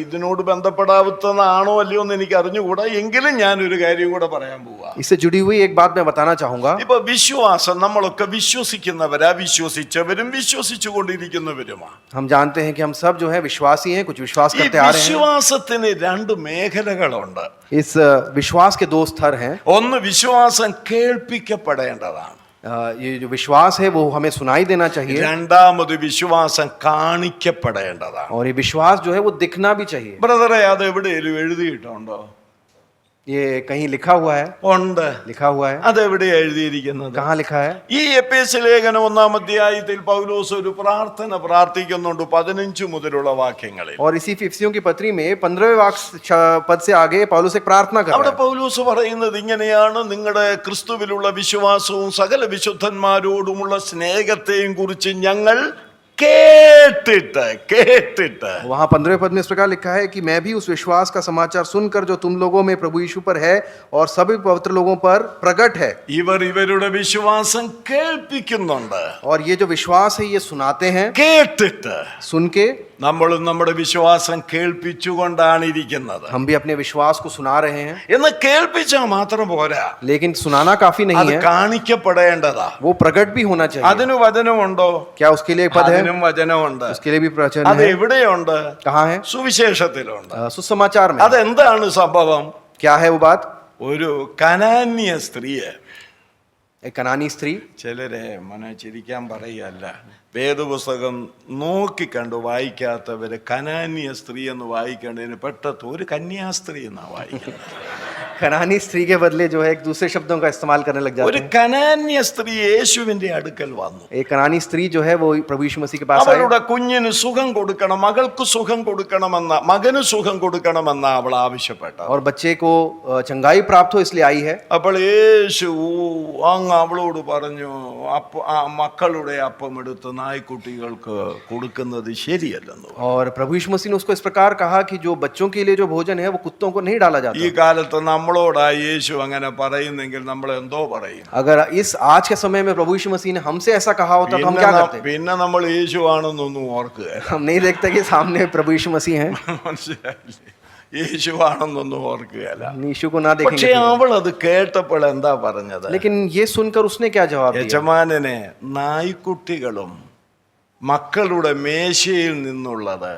ഇതിനോട് ബന്ധപ്പെടാവുന്നതാണോ അല്ലയോ എന്ന് എനിക്ക് അറിഞ്ഞുകൂടാ, എങ്കിലും ഞാൻ ഒരു കാര്യം കൂടെ പറയാൻ പോവാ. इससे जुड़ी हुई एक बात मैं बताना चाहूंगा। ഇപ്പൊ വിശ്വാസം, നമ്മളൊക്കെ വിശ്വസിക്കുന്നവരാ, വിശ്വസിച്ചവരും വിശ്വസിച്ചു കൊണ്ടിരിക്കുന്നവരുമാ. हम जानते हैं कि हम सब जो है विश्वासी हैं, कुछ विश्वास ഈ करते आ रहे हैं। വിശ്വാസത്തിന് രണ്ട് മേഖലകളുണ്ട്. इस विश्वास के दो स्तर हैं। ഒന്ന് വിശ്വാസം കേൾപ്പിക്കപ്പെടേണ്ടതാണ്. ये जो विश्वास है वो हमें सुनाई देना चाहिए, രണ്ടാമത് വിശ്വാസം കാണിക്കപ്പെടേണ്ടതാണ്. और ये विश्वास जो है वो दिखना भी चाहिए। ബ്രദറെ, അത് എവിടെയെങ്കിലും എഴുതിയിട്ടുണ്ടോ? ये कहीं लिखा हुआ है? ഉണ്ട്. लिखा हुआ है? അതെവിടെയാ എഴുതിയിരിക്കുന്നത്? कहाँ लिखा है? ഈ എഫേസ്യ ലേഖനം 1-ാം അധ്യായത്തിൽ പൗലോസ് ഒരു പ്രാർത്ഥന പ്രാർത്ഥിക്കുന്നുണ്ട് 15 മുതലുള്ള വാക്യങ്ങളിൽ. और इसी इफिसियों की पत्री में 15वें पद से आगे पौलुस एक प्रार्थना कर അവിടെ रहा है। പൗലോസ് പറയുന്നത് ഇങ്ങനെയാണ്: നിങ്ങളുടെ ക്രിസ്തുവിലുള്ള വിശ്വാസവും സകല വിശുദ്ധന്മാരോടുമുള്ള സ്നേഹത്തെയും കുറിച്ച് ഞങ്ങൾ കേട്ടിട്ട്. वहाँ 15वें पद में इस प्रकार लिखा है कि मैं भी उस विश्वास का समाचार सुनकर जो तुम लोगों में प्रभु यीशु पर है और सभी पवित्र लोगों पर प्रकट है। ഇവരുടെ വിശ്വാസം കേൾപ്പിക്കുന്നുണ്ട്. और ये जो विश्वास है ये सुनाते हैं, കേട്ടിട്ട്. सुन के നമ്മളും നമ്മുടെ വിശ്വാസം കേൾപ്പിച്ചുകൊണ്ടാണ് ഇരിക്കുന്നത്. हम भी अपने विश्वास को सुना रहे हैं। എന്ന് കേൾപ്പിച്ചാൽ മാത്രം പോരാ, लेकिन सुनाना काफी അത് नहीं है, കാണിക്കപ്പെടേണ്ടതാ. वो प्रकट भी होना चाहिए। അതിന് വചനമുണ്ടോ? क्या उसके लिए एक पद है? അതിനും വചനമുണ്ട്. उसके लिए भी प्रवचन അത് है। എവിടെയുണ്ട്? कहाँ है? സുവിശേഷത്തിലുണ്ട്. सुसमाचार में। അതെന്താണ് സംഭവം? क्या है वो बात? ഒരു കനാന്യ സ്ത്രീയെ, एक कनानी स्त्री, ചിലരെ ചിരിക്കാൻ പറയല്ല, വേദപുസ്തകം നോക്കിക്കണ്ട് വായിക്കാത്തവര് കനാന്യ സ്ത്രീ എന്ന് വായിക്കേണ്ടതിന് പെട്ടെന്ന് ഒരു കന്യാസ്ത്രീ എന്നാ വായിക്കുന്നത്. कनानी स्त्री के बदले जो है एक दूसरे शब्दों का इस्तेमाल करने लग जाते ഒരു हैं। കനാന്യ സ്ത്രീ യേശുവിന്റെ അടുക്കൽ വന്നു. एक कनानी स्त्री जो है वो प्रभु यीशु मसीह के पास आई। അവളുടെ കുഞ്ഞിന് സുഖം കൊടുക്കണം, മകൾക്ക് സുഖം കൊടുക്കണമെന്ന, മകന് സുഖം കൊടുക്കണമെന്ന അവൾ ആവശ്യപ്പെട്ട. और बच्चे को चंगाई प्राप्त हो इसलिए आई है। അപ്പോൾ യേശു അങ്ങ് അവളോട് പറഞ്ഞു, മക്കളുടെ അപ്പം എടുത്ത് നായ്ക്കുട്ടികൾക്ക് കൊടുക്കുന്നത് ശരിയല്ലെന്ന്. और प्रभु यीशु मसीह ने उसको इस प्रकार कहा कि जो बच्चों के लिए जो भोजन है वो कुत्तों को नहीं डाला ഈ जाता। കാലത്ത് നമ്മളോടാ യേശു അങ്ങനെ പറയുന്നെങ്കിൽ നമ്മൾ എന്തോ പറയും? अगर इस आज के समय में प्रभु यीशु मसीह ने हमसे ऐसा कहा होता तो हम क्या करते? പിന്നെ നമ്മൾ യേശു ആണെന്നൊന്നും ഓർക്കുക. हम नहीं देखते कि सामने प्रभु यीशु मसीह हैं, മനസ്സിലായില്ലേ? യേശു ആണെന്നൊന്നും ഓർക്കുകയല്ല. हम यीशु को ना പക്ഷെ देखेंगे। അവൾ അത് കേട്ടപ്പോൾ എന്താ പറഞ്ഞത്? लेकिन ये सुनकर उसने क्या जवाब दिया? യജമാനനെ നായ്ക്കുട്ടികളും മക്കളുടെ മേശയിൽ നിന്നുള്ളത്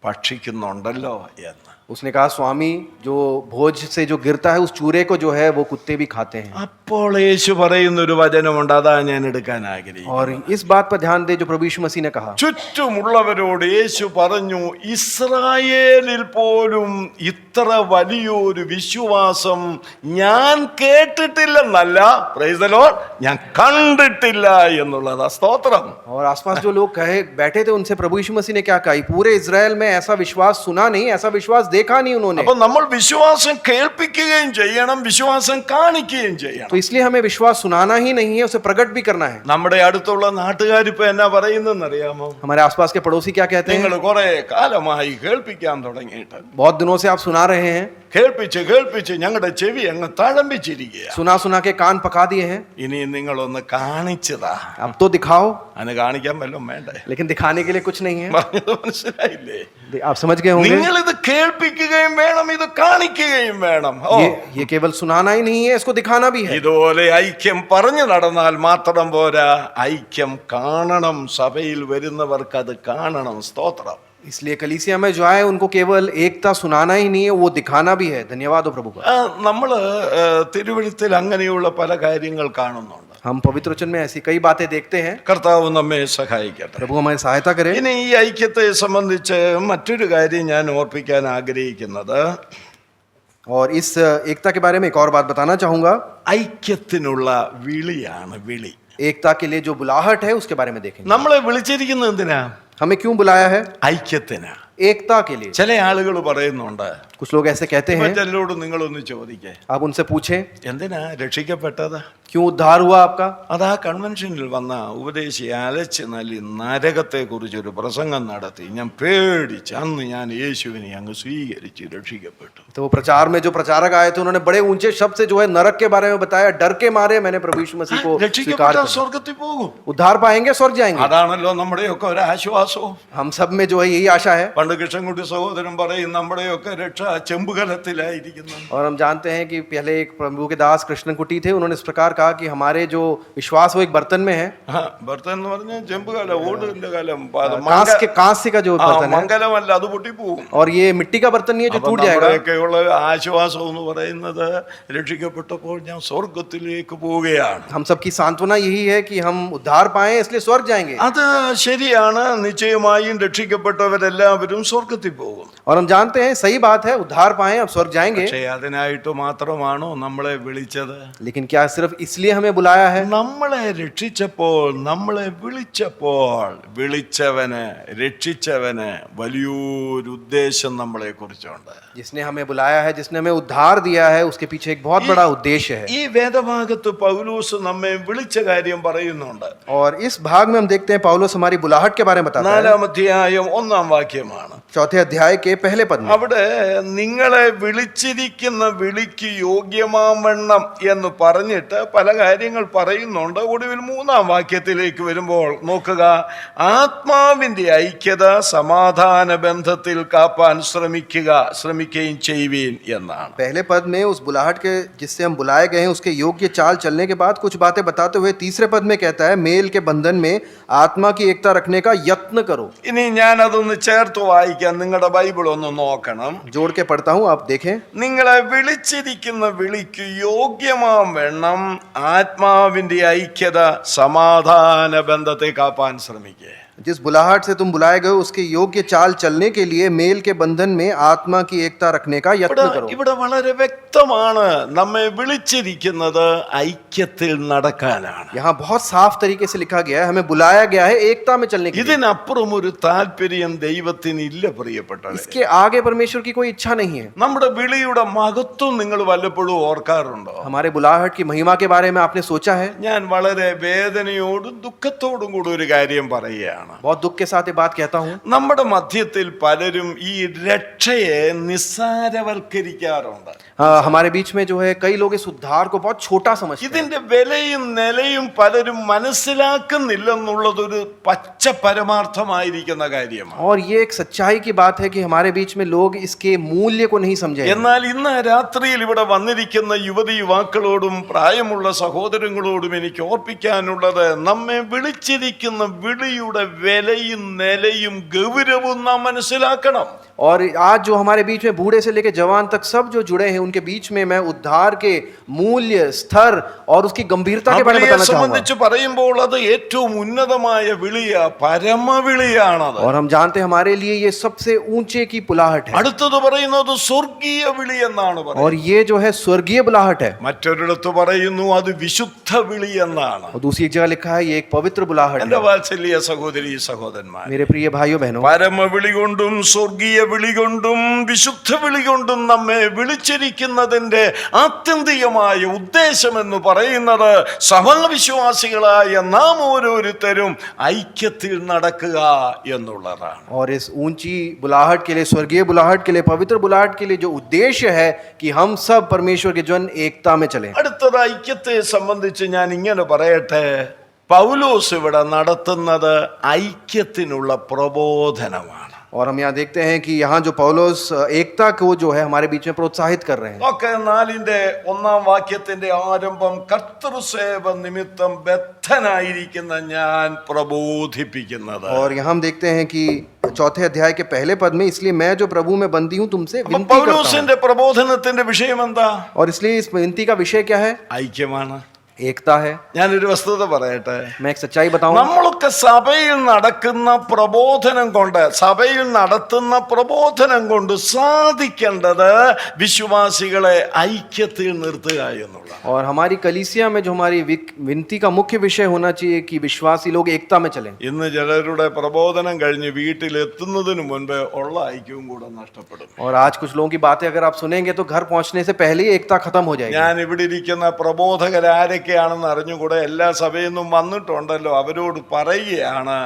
ഭക്ഷിക്കുന്നുണ്ടല്ലോ എന്ന്. उसने कहा स्वामी, जो भोज से जो गिरता है उस चूरे को जो है वो कुत्ते भी खाते हैं। അപ്പോൾ യേശു പറയുന്ന ഒരു വചനമുണ്ട്, അതാ ഞാൻ എടുക്കാൻ ആഗ്രഹിക്കുന്നു. और इस बात पर ध्यान दे जो प्रभु यीशु मसीह ने कहा। ചുറ്റുമുള്ളവരോട് യേശു പറഞ്ഞു, ഇസ്രായേലിൽ പോലും ഇത്ര വലിയൊരു വിശ്വാസം ഞാൻ കേട്ടിട്ടില്ലെന്നല്ല, പ്രൈസ് ദി ലോർഡ്, ഞാൻ കണ്ടിട്ടില്ല എന്നുള്ളതാ. സ്തോത്രം. और आसपास जो लोग कहे बैठे थे उनसे प्रभु यीशु मसीह ने क्या कहा, पूरे इजराइल में ऐसा विश्वास सुना नहीं, ऐसा विश्वास देखा नहीं उन्होंने। അപ്പൊ നമ്മൾ വിശ്വാസം കേൾപ്പിക്കുകയും ചെയ്യണം, വിശ്വാസം കാണിക്കുകയും ചെയ്യണം. तो इसलिए हमें विश्वास सुनाना ही नहीं है, उसे प्रकट भी करना है। നമ്മുടെ അടുത്തുള്ള നാട്ടുകാരിപ്പോ എന്നാ പറയുന്നെന്ന് അറിയാമോ? हमारे आसपास के पड़ोसी क्या कहते നിങ്ങൾ हैं, കുറെ കാലമായി കേൾപ്പിക്കാൻ തുടങ്ങിയിട്ട്, बहुत दिनों से आप सुना रहे हैं, കേൾപ്പിച്ച് ഞങ്ങളുടെ ചെവി അങ്ങ് തഴമ്പിച്ചിരിക്കുക. सुना सुना के कान पका दिए हैं, ഇനി നിങ്ങളൊന്ന് കാണിച്ചതാ. अब तो दिखाओ। അതിന് കാണിക്കാൻ വല്ലതും വേണ്ടേ? लेकिन दिखाने के लिए कुछ नहीं है। പറഞ്ഞത് മനസ്സിലായില്ലേ? आप समझ गए होंगे, നിങ്ങൾ ഇത് കേൾപ്പിക്കുകയും വേണം, ഇത് കാണിക്കുകയും വേണം. ഓ, ये केवल सुनाना ही नहीं है, इसको दिखाना भी है। ഇതുപോലെ ഐക്യം പറഞ്ഞു നടന്നാൽ മാത്രം പോരാ, ഐക്യം കാണണം. സഭയിൽ വരുന്നവർക്ക് അത് കാണണം. സ്തോത്രം. इसलिए कलीसिया में जो आए उनको केवल एकता सुनाना ही नहीं है, वो दिखाना भी है। धन्यवाद हो प्रभु का। നമ്മള് തിരുവഴുത്തിൽ അങ്ങനെയുള്ള പല കാര്യങ്ങൾ കാണുന്നുണ്ട്. हम पवित्र वचन में ऐसी कई बातें देखते हैं। കർത്താവ് നമ്മെ സഹായിക്കട്ടെ. प्रभु हमारी सहायता करे। ഇനി ഈ ഐക്യത്തെ സംബന്ധിച്ച് മറ്റൊരു കാര്യം ഞാൻ ഓർപ്പിക്കാൻ ആഗ്രഹിക്കുന്നത്, और इस एकता के बारे में एक और बात बताना चाहूंगा। ഐക്യത്തിനുള്ള വിളിയാണ് വിളി. एकता के लिए जो बुलाहट है उसके बारे में देखेंगे। നമ്മളെ വിളിച്ചിരിക്കുന്നത് എന്തിനാ? हमें क्यों बुलाया है? ഐക്യത്തിന്. एकता के लिए। ചില ആളുകൾ പറയുന്നുണ്ട്, कुछ लोग ऐसे कहते ഇപ്പൊ हैं, ചിലരോട് നിങ്ങളൊന്ന് ചോദിക്കേ, आप उनसे पूछें എന്തിനാ രക്ഷിക്കപ്പെട്ടത്? क्यों उद्धार हुआ आपका? അതാ കൺവെൻഷനിൽ വന്ന ഉപദേശി അലച്ച് നല്ലി നരകത്തെ കുറിച്ചൊരു പ്രസംഗം നടത്തി. ഞാൻ പേടിച്ച് അന്ന് ഞാൻ യേശുവിനെ അങ്ങ് സ്വീകരിച്ച് രക്ഷിക്കപ്പെട്ടു. तो वो प्रचार में जो प्रचारक आए थे उन्होंने बड़े ऊंचे शब्द से जो है नरक के बारे में बताया। डर के मारे मैंने प्रभु यीशु मसीह को स्वीकार രക്ഷിക്കപ്പെട്ട किया। സ്വർഗത്തിൽ പോകും. उद्धार पाएंगे, स्वर्ग जाएंगे। അതാണല്ലോ നമ്മുടെയൊക്കെ ഒരു ആശ്വാസവും. हम सब में जो है यही आशा है। പണ്ട് കൃഷ്ണൻകുട്ടി സഹോദരൻ പറയും, നമ്മുടെയൊക്കെ രക്ഷ ചെമ്പുകലത്തിലായിരിക്കുന്നു. और हम जानते हैं कि पहले एक प्रभु के दास कृष्ण कुटी थे, उन्होंने इस प्रकार कहा कि हमारे जो विश्वास वो एक बर्तन में है। ഭർത്തൻ എന്ന് പറഞ്ഞാൽ ചെമ്പുകല, ഓടിന്റെ കലം, कांस्य का जो बर्तन है, മംഗലമല്ല, അത് പൊട്ടിപ്പോകും. और ये मिट्टी का बर्तन नहीं है जो टूट जाएगा। നമ്മുടെയൊക്കെയുള്ള ആശ്വാസം എന്ന് പറയുന്നത്, രക്ഷിക്കപ്പെട്ടപ്പോൾ ഞാൻ സ്വർഗത്തിലേക്ക് പോവുകയാണ്. हम सबकी सांत्वना यही है कि हम उद्धार पाए इसलिए स्वर्ग जाएंगे। അത് ശരിയാണ്. നിശ്ചയമായും രക്ഷിക്കപ്പെട്ടവരെല്ലാവരും സ്വർഗത്തിൽ പോകും. और हम जानते हैं सही बात है, उद्धार पाए अब स्वर्ग जाएंगे। പക്ഷേ അതിനായിട്ട് മാത്രമാണോ നമ്മളെ വിളിച്ചത്? लेकिन क्या सिर्फ इसलिए हमें बुलाया है? നമ്മളെ രക്ഷിച്ചപ്പോൾ, നമ്മളെ വിളിച്ചപ്പോൾ, രക്ഷിച്ചവന് വലിയൊരു ഉദ്ദേശം നമ്മളെ കുറിച്ചുണ്ട്. जिसने हमें बुलाया है, जिसने हमें उद्धार दिया है, उसके पीछे एक बहुत बड़ा उद्देश्य है। ഈ വേദഭാഗത്ത് പൗലോസ് നമ്മെ വിളിച്ച കാര്യം പറയുന്നുണ്ട്. और इस भाग में हम देखते हैं पौलुस हमारी बुलाहट के बारे में बताता है। 4-ാം അധ്യായം 1-ാം വാക്യമാണ്. चौथे अध्याय के पहले पद में അവിടെ നിങ്ങളെ വിളിച്ചിരിക്കുന്ന വിളിക്ക് യോഗ്യമാവണ്ണം എന്ന് പറഞ്ഞിട്ട് പല കാര്യങ്ങൾ പറയുന്നുണ്ട്. ഒടുവിൽ 3-ാം വാക്യത്തിലേക്ക് വരുമ്പോൾ നോക്കുക, ആത്മാവിന്റെ ഐക്യത സമാധാന ബന്ധത്തിൽ കാപ്പാൻ ശ്രമിക്കുകയും ചെയ്യുവീൻ എന്നാണ്. पहले पद में उस बुलाहट के जिससे हम बुलाए गए हैं उसके योग्य चाल चलने के बाद कुछ बातें बताते हुए तीसरे पद में कहता है, मेल के बंधन में आत्मा की एकता रखने का यत्न करो। ഇനി ഞാൻ അതൊന്ന് ചേർത്ത് വായിക്കാം. നിങ്ങളുടെ ബൈബിൾ ഒന്ന് നോക്കണം. जोड़ के पढ़ता हूं, आप देखें। നിങ്ങളെ വിളിച്ചിരിക്കുന്ന വിളിക്ക് യോഗ്യമാവണ്ണം ആത്മാവിന്റെ ഐക്യത സമാധാന ബന്ധത്തെ കാപ്പാൻ ശ്രമിക്കുക. जिस बुलाहट से तुम बुलाए गए उसके योग्य चाल चलने के लिए मेल के बंधन में आत्मा की एकता रखने का यत्न करो। ഇവിടെ വളരെ വ്യക്തമാണ്, നമ്മെ വിളിച്ചിരിക്കുന്നത് ഐക്യത്തിൽ നടക്കാനാണ്. यहाँ बहुत साफ तरीके से लिखा गया है, हमें बुलाया गया है एकता में चलने के लिए। ഇതിനപ്പുറം ഒരു താല്പര്യം ദൈവത്തിന് ഇല്ല പ്രിയപ്പെട്ടവരെ. इसके आगे परमेश्वर की कोई इच्छा नहीं है। നമ്മുടെ വിളിയുടെ മഹത്വം നിങ്ങൾ വല്ലപ്പോഴും ഓർക്കാറുണ്ടോ? हमारे बुलाहट की महिमा के बारे में आपने सोचा है? ഞാൻ വളരെ വേദനയോടും ദുഃഖത്തോടും കൂടി ഒരു കാര്യം പറയുകയാണ്. बहुत दुख के साथ ये बात कहता हूँ। നമ്മുടെ മധ്യത്തിൽ പലരും ഈ രക്ഷയെ നിസ്സാരവൽക്കരിക്കാറുണ്ട്. हमारे बीच में जो है कई लोग इस उद्धार को बहुत छोटा समझते हैं। ഇതിന്റെ വിലയും നിലയും പലരും മനസ്സിലാക്കുന്നില്ലെന്നുള്ളതൊരു പച്ച പരമാർത്ഥമായിരിക്കുന്ന കാര്യമാണ്. और ये एक सच्चाई की बात है कि हमारे बीच में लोग इसके मूल्य को नहीं समझे। എന്നാൽ ഇന്ന് രാത്രിയിൽ ഇവിടെ വന്നിരിക്കുന്ന യുവതി യുവാക്കളോടും പ്രായമുള്ള സഹോദരങ്ങളോടും എനിക്ക് ഓർപ്പിക്കാനുള്ളത്, നമ്മെ വിളിച്ചിരിക്കുന്ന വിളിയുടെ വിലയും നിലയും ഗൗരവവും നാം മനസ്സിലാക്കണം. और आज जो हमारे बीच में बूढ़े से लेकर जवान तक सब जो जुड़े हैं, उनके बीच में मैं उद्धार के मूल्य, स्तर और उसकी गंभीरता के बारे में बताना चाहूंगा. സംബന്ധിച്ച് പറയുമ്പോൾ അത് ഏറ്റവും ഉന്നതമായ വിളിയാ, പരമവിളിയാണത്. और हम जानते हैं हमारे लिए ये सबसे ऊंचे की बुलाहट है. അടുത്തത് പറയുന്നത് സ്വർഗീയ വിളി എന്നാണ് പറയുന്നത്. और ये जो है स्वर्गीय बुलाहट है. മറ്റൊരിടത്ത് പറയുന്നു അത് വിശുദ്ധ വിളി എന്നാണ്. और दूसरी जगह लिखा है ये एक पवित्र बुलाहट എന്റെ है. വാത്സല്യ സഹോദരി സഹോദരന്മാർ, मेरे प्रिय भाइयों बहनों, പരമവിളി കൊണ്ടും സ്വർഗീയ വിളി കൊണ്ടും വിശുദ്ധ വിളി കൊണ്ടും നമ്മെ വിളിച്ചിരിക്കുന്നതിന്റെ ആത്യന്തികമായ ഉദ്ദേശം എന്ന് പറയുന്നത് സമവിശ്വാസികളായ നാം ഓരോരുത്തരും ഐക്യത്തിൽ നടക്കുക എന്നുള്ളതാണ്. और इस ऊंची बुलाहट के लिए, स्वर्गीय बुलाहट के लिए, पवित्र बुलाहट के लिए जो उद्देश्य है कि हम सब परमेश्वर के जन एकता में चलें. അടുത്തത് ഐക്യത്തെ സംബന്ധിച്ച് ഞാൻ ഇങ്ങനെ പറയട്ടെ. പൗലോസ് ഇവിടെ നടത്തുന്നത് ഐക്യത്തിനുള്ള പ്രബോധനമാണ്. और हम यहाँ देखते हैं कि यहाँ जो पौलुस एकता को जो है हमारे बीच में प्रोत्साहित कर रहे हैं. ഒക്കെ 4-1 വാക്യത്തിന്റെ ആരംഭം, കർത്തൃസേവ നിമിത്തം ബദ്ധനായിരിക്കുന്ന ഞാൻ പ്രബോധിപ്പിക്കുന്നത്. और यहाँ हम देखते हैं कि 4 अध्याय के पहले पद में, इसलिए मैं जो प्रभु में बंदी हूँ तुमसे അപ്പൊ विनती करता हूँ. പൗലോസിന്റെ പ്രബോധനത്തിന്റെ വിഷയം എന്താ? और इसलिए इस विनती का विषय क्या है? ഐക്യമാണ്. एकता है. ഞാനൊരു വസ്തുത പറയട്ടെ. मैं एक सच्चाई बताऊं. നമ്മളൊക്കെ സഭയിൽ നടക്കുന്ന പ്രബോധനം കൊണ്ട്, സഭയിൽ നടത്തുന്ന പ്രബോധനം കൊണ്ട് സാധിക്കേണ്ടത് വിശ്വാസികളെ ഐക്യത്തിൽ നിർത്തുക എന്നുള്ള. और हमारी कलीसिया में जो हमारी विनती का मुख्य विषय होना चाहिए कि विश्वासी लोग एकता में चलें. ഇന്ന് ചിലരുടെ പ്രബോധനം കഴിഞ്ഞ് വീട്ടിലെത്തുന്നതിന് മുൻപ് ഉള്ള ഐക്യവും കൂടെ നഷ്ടപ്പെടും. और आज कुछ लोगों की बातें अगर आप सुनेंगे तो घर पहुंचने से पहले ही एकता खत्म हो जाएगी. ഞാൻ ഇവിടെ ഇരിക്കുന്ന പ്രബോധകരാരൊക്കെയാണെന്ന് അറിഞ്ഞുകൂടെ എല്ലാ സഭയിൽ നിന്നും വന്നിട്ടുണ്ടല്ലോ, അവരോട് പറയുകയാണ്,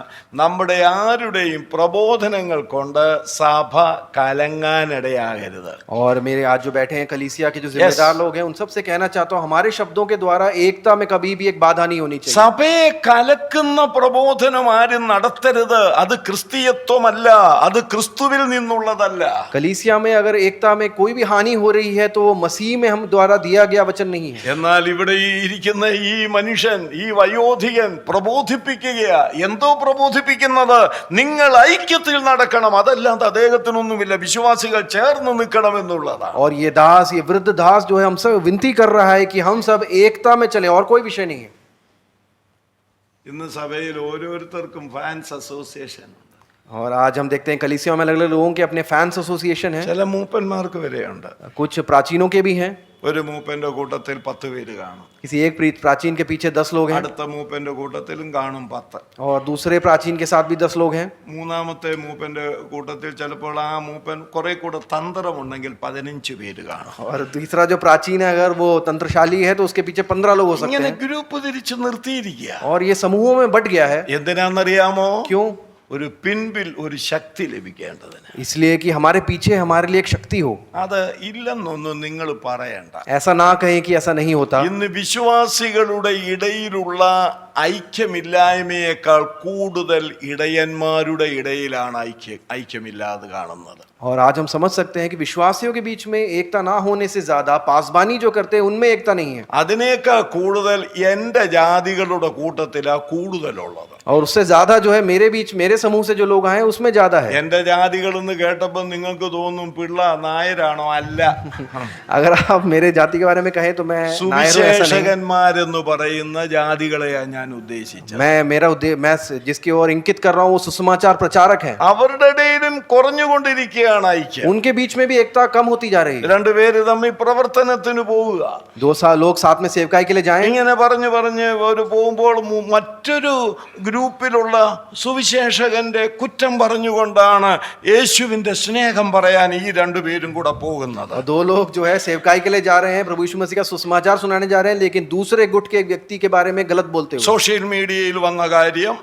നമ്മുടെ ആരുടെയും പ്രബോധനങ്ങൾ കൊണ്ട് സഭ കലങ്ങാനിടയാകരുത്. और मेरे आज जो बैठे हैं कलीसिया के जो जिम्मेदार लोग हैं, उन सब से कहना चाहता हूँ, हमारे शब्दों के द्वारा एकता में कभी भी एक बाधा नहीं होनी चाहिए. സഭയെ കലക്കുന്ന പ്രബോധനം ആരും നടത്തരുത്. അത് ക്രിസ്തീയത്വമല്ല, അത് ക്രിസ്തുവിൽ നിന്നുള്ളതല്ല. कलीसिया में अगर एकता में कोई भी हानि हो रही है तो वो मसीह में हम द्वारा दिया गया वचन नहीं है. എന്നാൽ ഇവിടെ ഈ ഇരിക്കുന്ന ഈ മനുഷ്യൻ, ഈ വയോധികൻ പ്രബോധിപ്പിക്കുകയാ. എന്തോ പ്രബോധിപ്പിക്കുന്നത്? നിങ്ങൾ ഐക്യത്തിൽ നടക്കണം, അതല്ലാതെ അദ്ദേഹത്തിനൊന്നുമില്ല, വിശ്വാസികൾ ചേർന്ന് നിൽക്കണം എന്നുള്ളതാണ്. और ये दास, ये वृद्ध दास जो है हम सब विनती कर रहा है कि हम सब एकता में चले, और कोई विषय नहीं है. ഇന്ന് സഭയിൽ ഓരോരുത്തർക്കും ഫാൻസ് അസോസിയേഷൻ ഉണ്ട്. और आज हम देखते हैं कलीसिया में अलग अलग लोगों के अपने फैंस एसोसिएशन हैं. ചില മൂപ്പന്മാർക്ക് വരെയുണ്ട്. कुछ प्राचीनों के भी हैं. ഒരു മൂപ്പന്റെ കൂട്ടത്തിൽ 10 പേര് കാണും. किसी एक प्राचीन के पीछे 10 लोग हैं. അടുത്ത മൂപ്പന്റെ കൂട്ടത്തിലും കാണും 10. और दूसरे प्राचीन के साथ भी 10 लोग हैं. മൂന്നാമത്തെ മൂപ്പന്റെ കൂട്ടത്തിൽ ചിലപ്പോൾ ആ മൂപ്പൻ കുറെ കൂടെ തന്ത്രമുണ്ടെങ്കിൽ 15 പേര് കാണും. और तीसरा जो प्राचीन है, अगर वो तंत्रशाली है तो उसके पीछे 15 लोग हो सकते ഇങ്ങനെ हैं. ഗ്രൂപ്പ് തിരിച്ച് നിർത്തിയിരിക്കുക. और ये समूहों में बट गया है. എന്തിനാണെന്നറിയാമോ? क्यों? ഒരു പിൻപിൽ ഒരു ശക്തി ലഭിക്കേണ്ടതിന്. इसलिए कि हमारे पीछे हमारे लिए एक शक्ति हो. അത് ഇല്ലെന്നൊന്നും നിങ്ങൾ പറയണ്ട. ऐसा ना कहें कि ऐसा नहीं होता. ഇന്ന് വിശ്വാസികളുടെ ഇടയിലുള്ള ഐക്യമില്ലായ്മയേക്കാൾ കൂടുതൽ ഇടയന്മാരുടെ ഇടയിലാണ് ഐക്യമില്ലാതെ കാണുന്നത്. और आज हम समझ सकते हैं कि विश्वासियों के बीच में एकता ना होने से ज्यादा पासबानी जो करते हैं उनमें एकता नहीं है. അതിനേക്കാൾ കൂടുതൽ എൻ്റെ ജാതികളുടെ കൂട്ടത്തിലാ കൂടുതലുള്ളത്. और उससे ज्यादा जो है मेरे बीच, मेरे समूह से जो लोग आए उसमें ज्यादा है. എൻ്റെ ജാതികൾ എന്ന് കേട്ടപ്പോൾ നിങ്ങൾക്ക് തോന്നും പിള്ള നായരാണോ? അല്ല. अगर आप मेरे जाति के बारे में कहें तो मैं नायर हूं, ऐसा नहीं. സുവിശേഷകന്മാരെന്ന് പറയുന്ന ജാതികളെയാ ഞാൻ ഉദ്ദേശിച്ചത്. मैं जिसकी ओर इंकित कर रहा हूँ वो सुसमाचार प्रचारक हैं. അവരുടെ ഇടയിലും കുറഞ്ഞുകൊണ്ടിരിക്കുകയാണ് ഐക്യം. उनके बीच में भी एकता कम होती जा रही है. രണ്ടുപേര് തമ്മിൽ പ്രവർത്തനത്തിന് പോവുക. 2 लोग साथ में सेवकाई के लिए जाएं. ഇങ്ങനെ പറഞ്ഞു ഒരു പോകുമ്പോൾ മറ്റൊരു ഗ്രൂപ്പിലുള്ള സുവിശേഷകന്റെ കുറ്റം പറഞ്ഞുകൊണ്ടാണ് യേശുവിന്റെ സ്നേഹം പറയാൻ ഈ രണ്ടുപേരും കൂടെ പോകുന്നത്. और 2 लोग जो है सेवकाई के लिए जा रहे हैं, प्रभु यीशु मसीह का सुसमाचार सुनाने जा रहे हैं, लेकिन दूसरे गुट के व्यक्ति के बारे में गलत बोलते हुए. സോഷ്യൽ മീഡിയയിൽ വന്ന കാര്യം,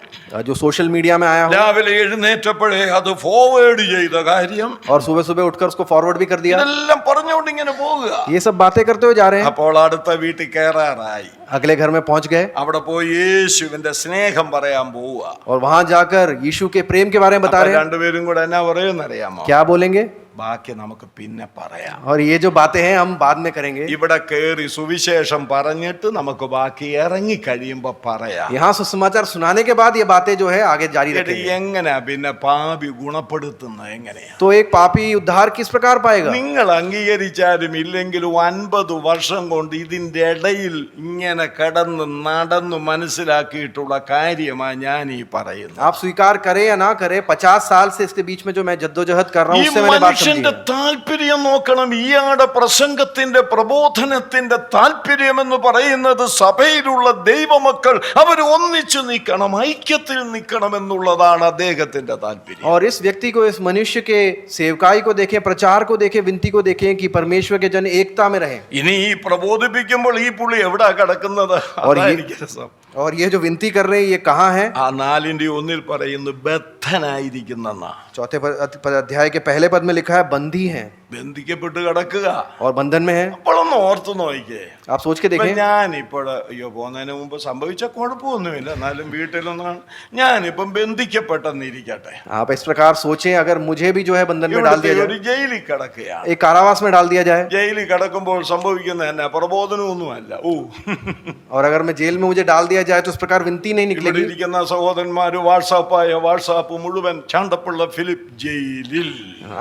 जो सोशल मीडिया में आया हो, രാവിലെ എഴുന്നേറ്റപ്പോഴേ അത് ഫോർവേഡ് ചെയ്ത കാര്യം, और सुबह सुबह उठकर उसको फॉरवर्ड भी कर दिया. ഇതെല്ലാം പറഞ്ഞുകൊണ്ട് ഇങ്ങനെ പോവുക. ये सब बातें करते हुए जा रहे हैं. അപ്പോൾ അടുത്ത വീട്ടിൽ കയറാറായി. अगले घर में पहुंच गए അവിടെ പോയി യേശുവിന്റെ സ്നേഹം പറയാൻ പോവുക. और वहां जाकर यीशु के प्रेम के बारे में बता रहे हैं. രണ്ടുപേരും കൂടെ എന്നാ പറയുമെന്നറിയാമോ? क्या बोलेंगे? ബാക്കി നമുക്ക് പിന്നെ പറയാം. और ये जो बातें हैं हम बाद में करेंगे. ഇവിടെ കയറി സുവിശേഷം പറഞ്ഞിട്ട് നമുക്ക് ബാക്കി ഇറങ്ങി കഴിയുമ്പോ പറയാം. यहाँ सुसमाचार सुनाने के बाद ये बातें जो है आगे जारी ഇത് रखेंगे. എങ്ങനെയാ പിന്നെ പാപി ഗുണപ്പെടുത്തുന്നത് എങ്ങനെയാ? तो एक पापी उद्धार किस प्रकार पाएगा? നിങ്ങൾ അംഗീകരിച്ചാലും ഇല്ലെങ്കിലും 50 വർഷം കൊണ്ട് ഇതിന്റെ ഇടയിൽ ഇങ്ങനെ കടന്ന് നടന്നു മനസ്സിലാക്കിയിട്ടുള്ള കാര്യമാണ് ഞാൻ ഈ പറയുന്നത്. आप स्वीकार करें या ना करें, 50 साल से इसके बीच में जो मैं जद्दोजहद कर रहा ഈ हूं उससे मैंने बात മനുഷ്യന്റെ समझी है. താല്പര്യം നോക്കണം. ഇയാളുടെ പ്രസംഗത്തിന്റെ പ്രബോധനത്തിന്റെ താല്പര്യം എന്ന് പറയുന്നത് സഭയിലുള്ള ദൈവമക്കൾ അവർ ഒന്നിച്ചു നിൽക്കണം, ഐക്യത്തിൽ നിൽക്കണം എന്നുള്ളതാണ് അദ്ദേഹത്തിന്റെ താല്പര്യം. और इस व्यक्ति को, इस मनुष्य के सेवकाई को देखें, प्रचार को देखें, विनती को देखें कि परमेश्वर के जन एकता में रहें. ഇനി ഈ പ്രബോധിപ്പിക്കുമ്പോൾ ഈ പുള്ളി എവിടാ കിടക്കുന്നത്? അതായിരിക്കും രസം. और ये जो विनती कर रहे हैं ये कहाँ है? ആ 4:1 പറയുന്നു ബദ്ധനായിരിക്കുന്നെന്നാ. चौथे अध्याय के पहले पद में लिखा है बंदी हैं ബന്ധിക്കപ്പെട്ട് കിടക്കുക. और बंधन में है. അപ്പോഴൊന്ന് ഓർത്തു നോക്കിക്കേ. आप सोच के देखें. ഞാനിപ്പോൾ അയ്യോ പോകുന്നതിന് മുമ്പ് സംഭവിച്ച കുഴപ്പമൊന്നുമില്ല, എന്നാലും വീട്ടിലൊന്നാണ് ഞാനിപ്പം ബന്ധിക്കപ്പെട്ടെന്നിരിക്കട്ടെ. आप इस प्रकार सोचें, अगर मुझे भी जो है बंधन में डाल दिया ഒരു जाए, ജയിലിൽ കിടക്കുകയാണ്. एक कारावास में डाल दिया जाए, ജയിലിൽ കിടക്കുമ്പോൾ സംഭവിക്കുന്ന എന്നാ പ്രബോധനമൊന്നുമല്ല. और अगर मैं जेल में मुझे डाल दिया जाए तो उस प्रकार विनती नहीं ഇവിടെ निकलेगी. ഇരിക്കുന്ന സഹോദരന്മാര് വാട്സാപ്പ് മുഴുവൻ ചാണ്ടപ്പുള്ള ഫിലിപ്പ് ജയിലിൽ.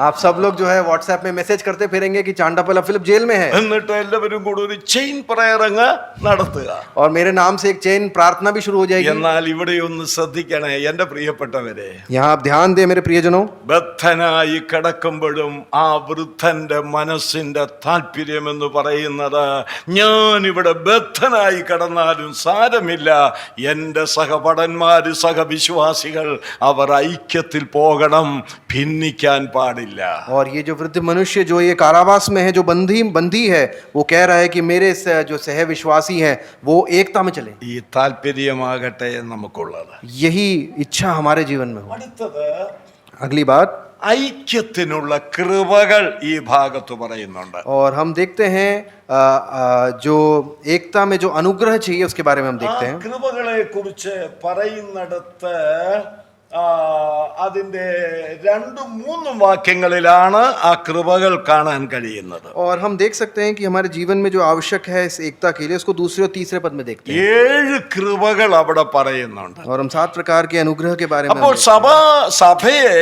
आप सब लोग जो है व्हाट्सएप में मैसेज करते फिरेंगे कि चांडापला फिलिप जेल में है, എന്നിട്ട് എല്ലാവരും കൂടെ ഒരു ചെയിൻ പ്രയർ അങ്ങ് നടത്തുക. और मेरे नाम से एक चेन प्रार्थना भी शुरू हो जाएगी. എന്നാൽ ഇവിടെ ഒന്ന് ശ്രദ്ധിക്കണേ എന്റെ പ്രിയപ്പെട്ടവരെ. यहाँ आप ध्यान दें मेरे प्रियजनों. ബദ്ധനായി കിടക്കുമ്പോഴും ആ വൃദ്ധന്റെ മനസ്സിന്റെ താല്പര്യം എന്ന് പറയുന്നത് ഞാൻ ഇവിടെ ബദ്ധനായി കിടന്നാലും സാരമില്ല, എന്റെ സഹപടന്മാര് സഹവിശ്വാസികൾ അവർ ഐക്യത്തിൽ പോകണം, ഭിന്നിക്കാൻ പാടില്ല. और ये जो वृद्ध मनुष्य जो ये कारावास में है, जो बंदी है, वो कह रहा है कि मेरे जो सह विश्वासी हैं वो एकता में चले. ഈ താല്പര്യമാകട്ടെ നമുക്കുള്ളത്. यही इच्छा हमारे जीवन में हो. അടുത്തത് अगली बात, ഐക്യത്തിനുള്ള കൃപകൾ ഈ ഭാഗത്ത് പറയുന്നുണ്ട്. और हम देखते हैं जो एकता में जो अनुग्रह चाहिए उसके बारे में हम ആ देखते हैं. കൃപകളെ കുറിച്ച് പറയുന്നിടത്ത് അതിന്റെ 2-3 വാക്യങ്ങളിലാണ് ആ കൃപകൾ കാണാൻ കഴിയുന്നത്. और हम देख सकते हैं कि हमारे जीवन में जो आवश्यक है इस एकता के लिए, उसको दूसरे और तीसरे पद में देखते हैं. 7 കൃപകൾ അവിടെ പറയുന്നുണ്ട്. और हम 7 प्रकार के अनुग्रह के बारे में हम അപ്പോൾ देखते हैं. സഭയെ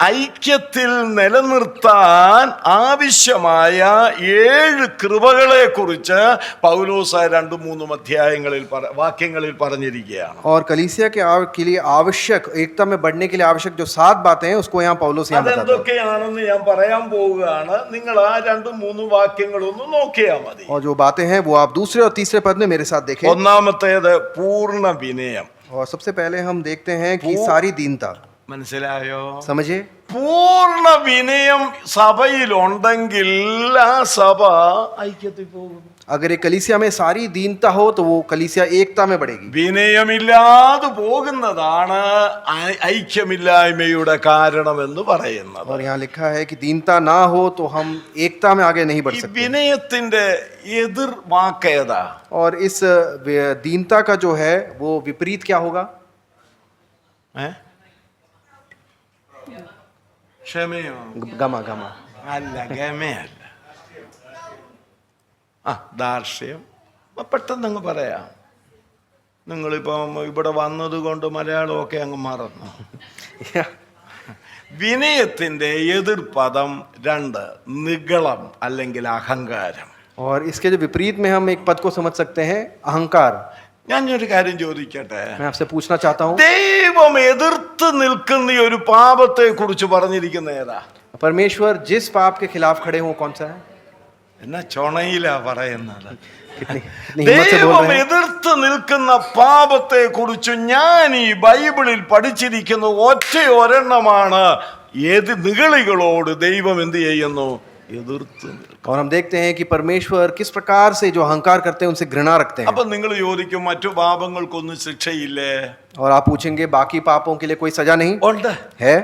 ഐക്യത്തിൽ നിലനിർത്താൻ ആവശ്യമായ 7 കൃപകളെ കുറിച്ച് പൗലോസ് 2-3 അധ്യായങ്ങളിൽ വാക്യങ്ങളിൽ പറഞ്ഞിരിക്കുകയാണ്. और कलीसिया के लिए आवश्यक, एकता में बढ़ने के लिए आवश्यक जो 7 बातें हैं उसको यहाँ पौलुस यहाँ बताता है. അതെന്തൊക്കെയാണെന്ന് ഞാൻ പറയാൻ പോവുകയാണ്. നിങ്ങൾ ആ 2-3 വാക്യങ്ങളൊന്ന് നോക്കിയാൽ മതി. और जो बातें हैं वो आप दूसरे और तीसरे पद में मेरे साथ देखें. ഒന്നാമത്തേത് പൂർണ്ണ വിനയം. और सबसे पहले हम देखते हैं कि सारी दीनता. മനസ്സിലായോ? समझिए, പൂർണ്ണ വിനയം സഭയിലുണ്ടെങ്കിൽ ആ സഭ ഐക്യത്തിൽ പോകും. अगर एक कलीसिया में सारी दीनता हो तो वो कलीसिया एकता में बढ़ेगी. വിനയമില്ലാതെ പോകുന്നതാണ് ഐക്യമില്ലായ്മയുടെ കാരണമെന്ന് പറയുന്നത്. और यहाँ लिखा है कि दीनता ना हो तो हम एकता में आगे नहीं बढ़ ഈ सकते. വിനയത്തിന്റെ എതിർ വാക്കേതാ? और इस दीनता का जो है वो विपरीत क्या होगा? ക്ഷമയോ? गमा गमा. അല്ല, ഗമയല്ല. ദാർഷ്ട്യം. പെട്ടെന്ന് അങ്ങ് പറയാം. നിങ്ങളിപ്പം ഇവിടെ വന്നത് കൊണ്ട് മലയാളമൊക്കെ അങ്ങ് മറന്നു. വിനയത്തിന്റെ എതിർപദം 2, നിഗളം അല്ലെങ്കിൽ അഹങ്കാരം. और इसके जो विपरीत में हम एक पद को समझ सकते हैं, अहंकार. ഞാൻ ഒരു കാര്യം ചോദിക്കട്ടെ. मैं आपसे पूछना चाहता हूँ, ദൈവം എതിർത്ത് നിൽക്കുന്ന ഈ ഒരു പാപത്തെ കുറിച്ച് പറഞ്ഞിരിക്കുന്ന ഏതാ? परमेश्वर जिस पाप के खिलाफ खड़े हों कौन सा है? എന്നാ ചൊണയിലാ പറയുന്നത്. कितनी हिम्मत से बोल ദൈവം रहे हैं. എതിർത്ത് നിൽക്കുന്ന പാപത്തെ കുറിച്ച് ഞാൻ ഈ ബൈബിളിൽ പഠിച്ചിരിക്കുന്ന ഒരെണ്ണമാണ്. ഏത് നിഗളികളോട് ദൈവം എന്ത് ചെയ്യുന്നു? എതിർത്ത് നിൽക്കും. और हम देखते हैं कि परमेश्वर किस प्रकार से जो अहंकार करते हैं उनसे घृणा रखते हैं. അപ്പൊ നിങ്ങൾ ചോദിക്കും, മറ്റു പാപങ്ങൾക്കൊന്നും ശിക്ഷയില്ലേ? और आप पूछेंगे बाकी पापों के लिए कोई सजा नहीं ഉണ്ട്. है?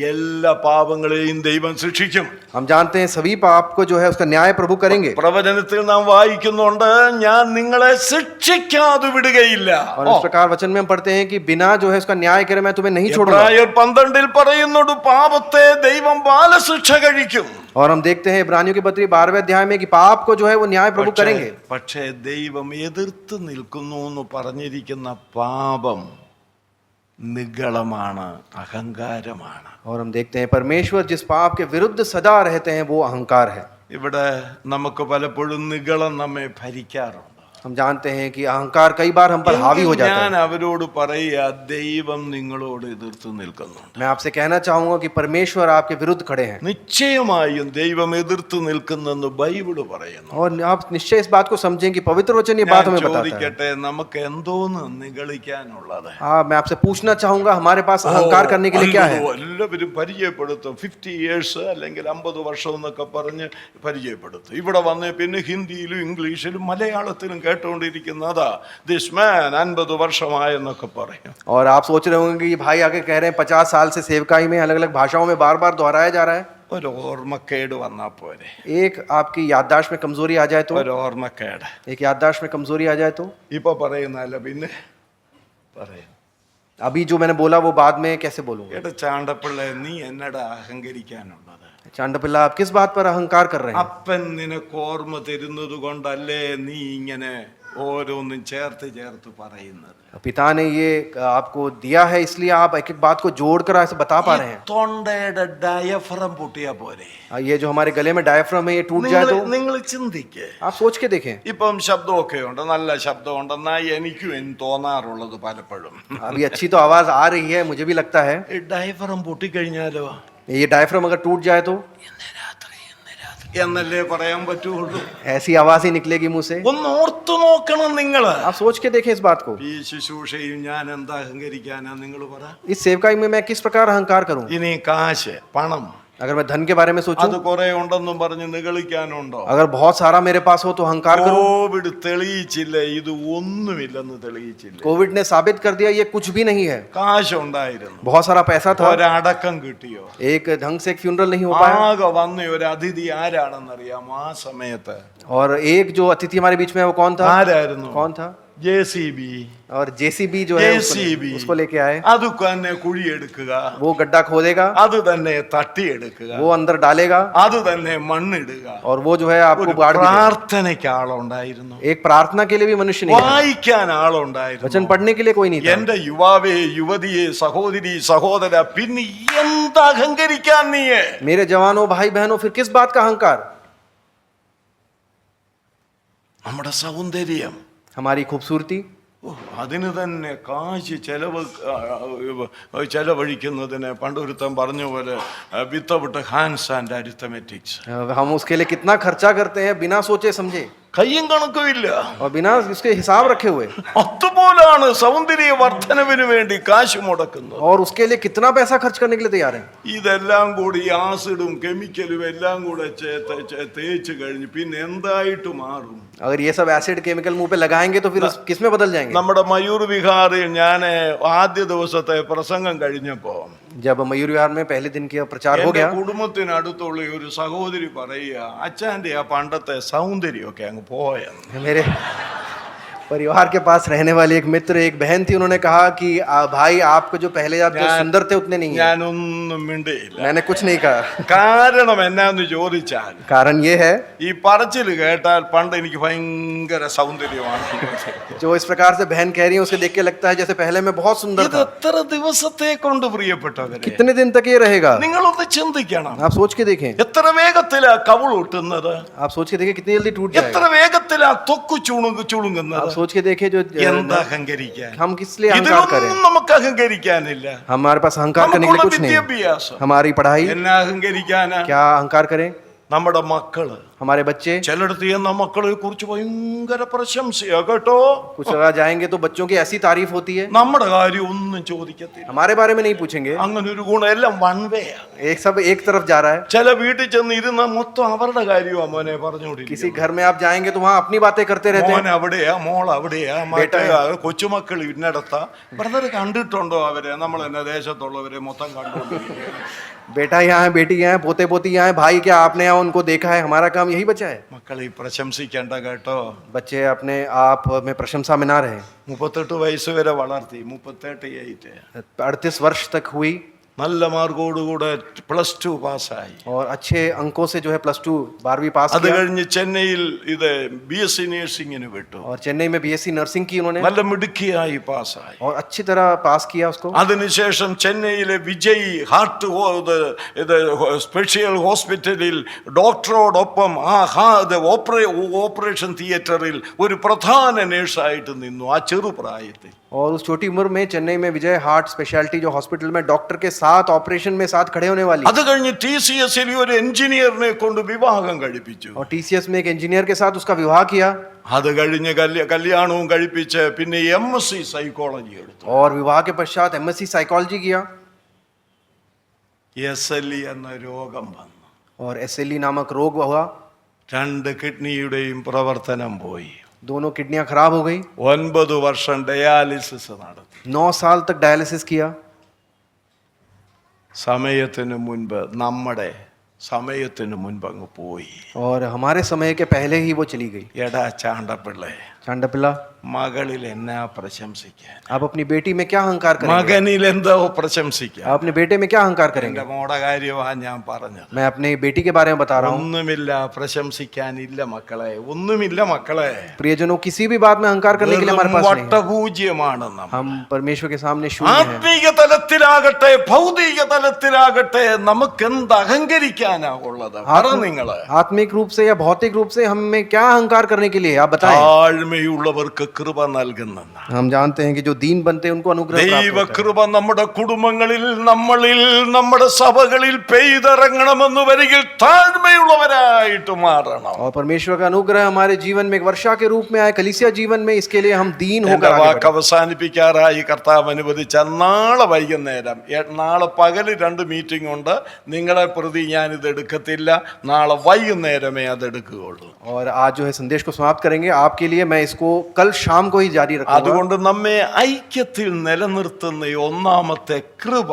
എല്ലാ പാപങ്ങളെയും ദൈവം ശിക്ഷിക്കും. हम जानते हैं सभी पाप को जो है उसका न्याय प्रभु करेंगे। പ്രവചനത്തിൽ നാം വായിക്കുന്നുണ്ട്, ഞാൻ നിങ്ങളെ ശിക്ഷിക്കാതെ വിടുകയില്ല. और इस प्रकार वचन में हम पढ़ते हैं कि बिना जो है उसका न्याय करे मैं तुम्हें नहीं छोड़ूंगा। എബ്രായർ 12 പറയുന്നുണ്ട്, പാപത്തെ ദൈവം ബാലശിക്ഷ കഴിക്കും. और हम देखते हैं इब्रानियों की पत्री 12वें अध्याय में कि पाप को जो है वो न्याय प्रभु करेंगे। പക്ഷേ ദൈവം എതിർത്ത് നിൽക്കുന്നു എന്ന് പറഞ്ഞിരിക്കുന്ന പാപം നിഗളമാണ്, അഹങ്കാരമാണ്. और हम देखते हैं परमेश्वर जिस पाप के विरुद्ध सदा रहते हैं वो अहंकार है। ഇവിടെ നമുക്ക് പലപ്പോഴും നിഗളം നമ്മെ ഭരിക്കാറുണ്ട്. हम जानते हैं कि अहंकार कई बार हम पर हावी हो जाता ഞാൻ है। അവരോട് പറയുക, ദൈവം നിങ്ങളോട് എതിർത്ത് നിൽക്കുന്നുണ്ട്. मैं आपसे कहना चाहूंगा कि परमेश्वर आपके विरुद्ध खड़े हैं। നിശ്ചയമായും ദൈവം എതിർത്ത് നിൽക്കുന്നെന്ന് ബൈബിള് പറയുന്നു. और आप निश्चय इस बात को समझें कि पवित्र वचन ये बात ഞാൻ हमें बताता है। ചോദിക്കട്ടെ, നമുക്ക് എന്തോന്ന് നിഗളിക്കാനുള്ളത്? हाँ, मैं आपसे पूछना चाहूंगा हमारे पास अहंकार करने के लिए क्या है? എല്ലാവരും പരിചയപ്പെടുത്തും. 50 ഇയേഴ്സ് അല്ലെങ്കിൽ 50 വർഷം എന്നൊക്കെ പറഞ്ഞ് പരിചയപ്പെടുത്തും. ഇവിടെ വന്ന് പിന്നെ ഹിന്ദിയിലും ഇംഗ്ലീഷിലും മലയാളത്തിലും കേട്ടുകൊണ്ടിരിക്കുന്നതാ, ദിസ് മാൻ 50 വർഷമായെന്നൊക്കെ പറയും. और आप सोच रहे होंगे कि भाई आगे कह रहे हैं 50 साल से सेवकाई में अलग अलग भाषाओं में बार बार दोहराया जा रहा है। ഒരു ഓർമ്മക്കേട് വന്നാ പോരെ? एक आपकी याददाश्त में कमजोरी आ जाए तो, ഒരു ഓർമ്മക്കേട്. एक याददाश्त में कमजोरी आ जाए तो, ഇപ്പൊ പറയുന്നല്ല പിന്നെ പറയും. अभी जो मैंने बोला वो बाद में कैसे बोलूंगा? കേട്ട ചാണ്ടപ്പിള്ള, നീ എന്നടാ അഹങ്കരിക്കാനുള്ളത്? चांडपिल्ला, आप किस बात पर अहंकार कर रहे हैं? അപ്പൻ നിനക്ക് ഓർമ്മ തരുന്നത് കൊണ്ടല്ലേ നീ ഇങ്ങനെ ഓരോന്നും ചേർത്ത് ചേർത്ത് പറയുന്നത്? पिता ने ये आपको दिया है इसलिए आप एक एक बात को जोड़कर ऐसे बता पा रहे हैं। തൊണ്ടയുടെ ഡയഫ്രം പൊട്ടിയാ പോരെ? ये जो हमारे गले में डायफ्राम है ये टूट जाए तो നിങ്ങൾ ചിന്തിക്കേ. आप सोच के देखें। ഇപ്പം ശബ്ദമൊക്കെ ഉണ്ട്, നല്ല ശബ്ദമുണ്ടെന്നാ എനിക്കും തോന്നാറുള്ളത് പലപ്പോഴും. अभी अच्छी तो आवाज आ रही है, मुझे भी लगता है। ഈ ഡയഫ്രം പൊട്ടിക്കഴിഞ്ഞാലോ ये डायफ्राम अगर टूट जाए तो എന്നല്ലേ പറയാൻ പറ്റുള്ളൂ. ऐसी आवाज ही निकलेगी मुंह से। ഒന്ന് ഓർത്തു നോക്കണം നിങ്ങള്. आप सोच के देखें इस बात को। ഈ ശുശ്രൂഷയും ഞാൻ എന്താ അഹങ്കരിക്കാനാ? നിങ്ങൾ പറ. इस सेवकाई में मैं किस प्रकार अहंकार करूं? ഇനി കാശ്, പണം, अगर मैं धन के बारे में അത് सोचूं, കുറെ ഉണ്ടെന്നും പറഞ്ഞ് നിഗളിക്കാനുണ്ടോ? अगर बहुत सारा मेरे पास हो तो अहंकार करूं? കോവിഡ് തെളിയിച്ചില്ല, ഇത് ഒന്നുമില്ലെന്ന് തെളിയിച്ചില്ല. कोविड ने साबित कर दिया ये कुछ भी नहीं है। കാശുണ്ടായിരുന്നു, बहुत सारा पैसा था, ഒരടക്കം കിട്ടിയോ? एक ढंग से एक फ्यूनरल नहीं हो पाया। ആകെ വന്ന ഒരു അതിഥി ആരാണെന്നറിയാമോ? ആ സമയത്ത് और एक जो अतिथि हमारे बीच में है वो कौन था? ആരായിരുന്നു? कौन था? JCB. और जेसीबी जो है JCB. उसको लेके आए। അത് തന്നെ കുഴിയെടുക്കുക, वो गड्ढा खोदेगा, അത് തന്നെ തട്ടിയെടുക്കുക, वो अंदर डालेगा അത് തന്നെ മണ്ണിടുക. और वो जो है आपको ഒരു गाड़ भी देगा। പ്രാർത്ഥനയ്ക്ക് ആളുണ്ടായിരുന്നു, एक प्रार्थना के लिए भी मनुष्य नहीं था। വായിക്കാൻ ആളുണ്ടായിരുന്നു. वचन पढ़ने के लिए कोई नहीं था। എന്റെ യുവാവേ, യുവതിയെ, സഹോദരി, സഹോദര, പിന്നെ എന്താ അഹങ്കരിക്കാൻ നീ? मेरे जवानों, भाई बहनों, फिर किस बात का अहंकार? നമ്മുടെ സൗന്ദര്യം, हमारी खूबसूरती, അതിന് തന്നെ കാശ് ചെലവഴിക്കുന്നതിന് പണ്ടൊരുത്തൻ പറഞ്ഞ പോലെ വിത്തൗട്ട് ഹാൻഡ്സ് ആൻഡ് അരിത്തമെറ്റിക്സ്. हम उसके लिए कितना खर्चा करते हैं बिना सोचे समझे കയ്യും കണക്കും ഇല്ല. और बिना उसके हिसाब रखे हुए। അതുപോലാണ് സൗന്ദര്യ വർധനവിന് വേണ്ടി കാശ് മുടക്കുന്നത്. और उसके लिए कितना पैसा खर्च करने के लिए तैयार है। ഇതെല്ലാം കൂടി ആസിഡും കെമിക്കലും എല്ലാം കൂടെ തേച്ച് കഴിഞ്ഞ് പിന്നെ എന്തായിട്ട് മാറും? अगर ये सब एसिड केमिकल मुंह पे लगाएंगे तो फिर किस में बदल जाएंगे? നമ്മുടെ മയൂർ വിഹാറിൽ ഞാൻ ആദ്യ ദിവസത്തെ പ്രസംഗം കഴിഞ്ഞപ്പോ जब मयूर विहार में पहले दिन का प्रचार हो എന്റെ गया, കുടുംബത്തിനടുത്തുള്ള ഒരു സഹോദരി പറയുക, അച്ഛൻ്റെ ആ പണ്ടത്തെ സൗന്ദര്യമൊക്കെ അങ്ങ് പോയെന്ന്. मेरे परिवार के पास रहने वाली एक मित्र, एक बहन थी, उन्होंने कहा कि भाई आपको जो पहले आप जो सुंदर थे उतने नहीं है। ഞാനൊന്നും മിണ്ടിയില്ല. मैंने कुछ नहीं कहा। കാരണം എന്നാന്ന് ചോദിച്ചാൽ कारण ये है, ഈ പറച്ചിൽ കേട്ടാൽ പണ്ട് എനിക്ക് ഭയങ്കര സൗന്ദര്യമാണ്. जो इस प्रकार से बहन कह रही है उसे देख के लगता है जैसे पहले मैं बहुत सुंदर ഇത് था। എത്ര ദിവസത്തെ കൊണ്ട് പ്രിയപ്പെട്ടവരെ? कितने दिन तक ये रहेगा? നിങ്ങളൊന്ന് ചിന്തിക്കണം. आप सोच के देखें। എത്ര വേഗത്തിലാ കവിളൊട്ടുന്നത്? आप सोच के देखें कितनी जल्दी टूट എത്ര जाएगा। വേഗത്തിലാ ത്വക്ക് आप ചുളുങ്ങുന്നത്? सोच के देखें जो എന്താ അഹങ്കരിക്കാൻ? हम किस लिए अहंकार करें? ഇതിലൊന്നും നമുക്ക് അഹങ്കരിക്കാനില്ല. हमारे पास अहंकार करने के लिए നമുക്കുള്ള कुछ नहीं है। വിദ്യാഭ്യാസം हमारी पढ़ाई, എന്നാ അഹങ്കരിക്കാനാ? क्या अहंकार करें? നമ്മുടെ മക്കള് हमारे बच्चे, ചിലടത്ത് ചെന്ന മക്കളെ കുറിച്ച് ഭയങ്കര പ്രശംസയാ കേട്ടോ. कुछ जगह जाएंगे तो बच्चों की ऐसी तारीफ होती है, നമ്മുടെ കാര്യം ഒന്നും ചോദിക്കത്തില്ല. हमारे बारे में नहीं पूछेंगे. അങ്ങനെ ഒരു ഗുണം എല്ലാം വൺ വേ ആണ്. एक सब एक तरफ जा रहा है. ചില വീട്ടിൽ ചെന്ന് ഇരുന്ന മൊത്തം അവരുടെ കാര്യമാ മോനെ किसी പറഞ്ഞുകൊണ്ടിരിക്കും. घर में आप जाएंगे तो वहाँ अपनी बातें करते रहते മോൻ हैं. അവിടെയാ, മോൾ അവിടെയാ, മറ്റേ കൊച്ചുമക്കൾ ഇന്നടത്താ. ബ്രദർ കണ്ടിട്ടുണ്ടോ അവരെ? നമ്മൾ എന്നെ ദേശത്തുള്ളവരെ മൊത്തം കണ്ടുകൊണ്ടിരിക്കും. बेटा यहाँ है, बेटी यहाँ है, पोते पोती यहाँ है, भाई क्या आपने यहाँ उनको देखा है? हमारा काम यही बचा है. മക്കളെ ഈ പ്രശംസിക്കണ്ട കേട്ടോ. बच्चे अपने आप में प्रशंसा में ना रहे. 38 വയസ്സ് വരെ വളർത്തി, 38 38 वर्ष तक हुई നല്ല മാർക്കോടുകൂടെ +2 പാസ്സായി. और अच्छे अंकों से जो है +2 12वीं पास അത് किया കഴിഞ്ഞ് ചെന്നൈയിൽ ഇത് BSc നഴ്സിംഗിന് വിട്ടു. और चेन्नई में BSc नर्सिंग की उन्होंने നല്ല മിടുക്കിയായി പാസ്സായി. और अच्छी तरह पास किया उसको. അതിനുശേഷം ചെന്നൈയിലെ വിജയ് ഹാർട്ട് സ്പെഷ്യൽ ഹോസ്പിറ്റലിൽ ഡോക്ടറോടൊപ്പം ഓപ്പറേഷൻ തിയേറ്ററിൽ ഒരു പ്രധാന നേഴ്സായിട്ട് നിന്നു ആ ചെറുപ്രായത്തിൽ. और उस छोटी उम्र में चेन्नई में विजय हार्ट स्पेशलिटी जो हॉस्पिटल में डॉक्टर के साथ ऑपरेशन में साथ खड़े होने वाली. അത് കഴിഞ്ഞ് TCSൽ ഒരു എഞ്ചിനീയറിനെ കൊണ്ട് വിവാഹം കഴിപ്പിച്ചു. और TCS में एक इंजीनियर के साथ उसका विवाह किया. അത് കഴിഞ്ഞ് കല്യാണവും കഴിപ്പിച്ച് പിന്നെ MSc സൈക്കോളജി എടുത്തു. और विवाह के पश्चात MSc साइकोलॉजी किया. SLE എന്ന രോഗം വന്നു. और SLE नामक रोग हुआ. 2 കിഡ്നിയുടെയും പ്രവർത്തനം പോയി. दोनों किडनियां खराब हो गई. 9 വർഷം ഡയാലിസിസ് നടത്തി. 9 साल तक डायलिसिस किया. സമയത്തിന് മുൻപ് അങ്ങ് പോയി. और हमारे समय के पहले ही वो चली गई. എടാ ചാണ്ടപ്പിള്ളേ, चांडपिल्ला, മകളിൽ എന്നാ പ്രശംസിക്കാൻ? आप अपनी बेटी में क्या अहंकार करेंगे? മകനിൽ എന്തോ പ്രശംസിക്കാൻ? आप अपने बेटे में क्या अहंकार എന്റെ करेंगे? മോടെ കാര്യമാ ഞാൻ പറഞ്ഞത്. मैं अपनी बेटी के बारे में बता रहा हूँ. ഒന്നുമില്ല പ്രശംസിക്കാനില്ല മക്കളെ, ഒന്നുമില്ല മക്കളെ. प्रियजनों, किसी भी बात में अहंकार करने के लिए हमारे पास नहीं है. വട്ടപൂജ്യമാണ് നമ്മൾ. हम परमेश्वर के सामने शून्य हैं. ആത്മീക തലത്തിലാകട്ടെ ഭൗതിക തലത്തിലാകട്ടെ നമുക്ക് എന്ത് അഹങ്കരിക്കാനാ ഉള്ളത്? പറ നിങ്ങള്. आत्मिक रूप से या भौतिक रूप से हमें क्या अहंकार करने के लिए आप बताएं. താഴ്മയുള്ളവർക്ക് കൃപ നൽകുന്നെന്ന്. हम जानते हैं कि जो दीन बनते हैं उनको अनुग्रह प्राप्त होता है. ദൈവകൃപ നമ്മുടെ കുടുംബങ്ങളിൽ, നമ്മളിൽ, നമ്മുടെ സഭകളിൽ പെയ്തിറങ്ങണമെന്ന് വരികിൽ താഴ്മയുള്ളവരായിട്ട് മാറണം. और परमेश्वर का अनुग्रह हमारे जीवन में एक वर्षा के रूप में आए कलीसिया जीवन में, इसके लिए हम दीन എന്റെ होकर आगे വാക്ക് बढ़ें. അവസാനിപ്പിക്കാറായി. കർത്താവ് അനുവദിച്ച നാളെ വൈകുന്നേരം, നാളെ പകല് 2 മീറ്റിംഗ് ഉണ്ട്. നിങ്ങളെ പ്രതി ഞാൻ ഇത് എടുക്കത്തില്ല, നാളെ വൈകുന്നേരമേ അത് എടുക്കുകയുള്ളൂ. और आज जो है संदेश को समाप्त करेंगे. आपके लिए मैं इसको कल शाम को ही जारी रखूंगा. അതുകൊണ്ട് നമ്മെ ഐക്യത്തിൽ നിലനിർത്തുന്ന ഈ ഒന്നാമത്തെ കൃപ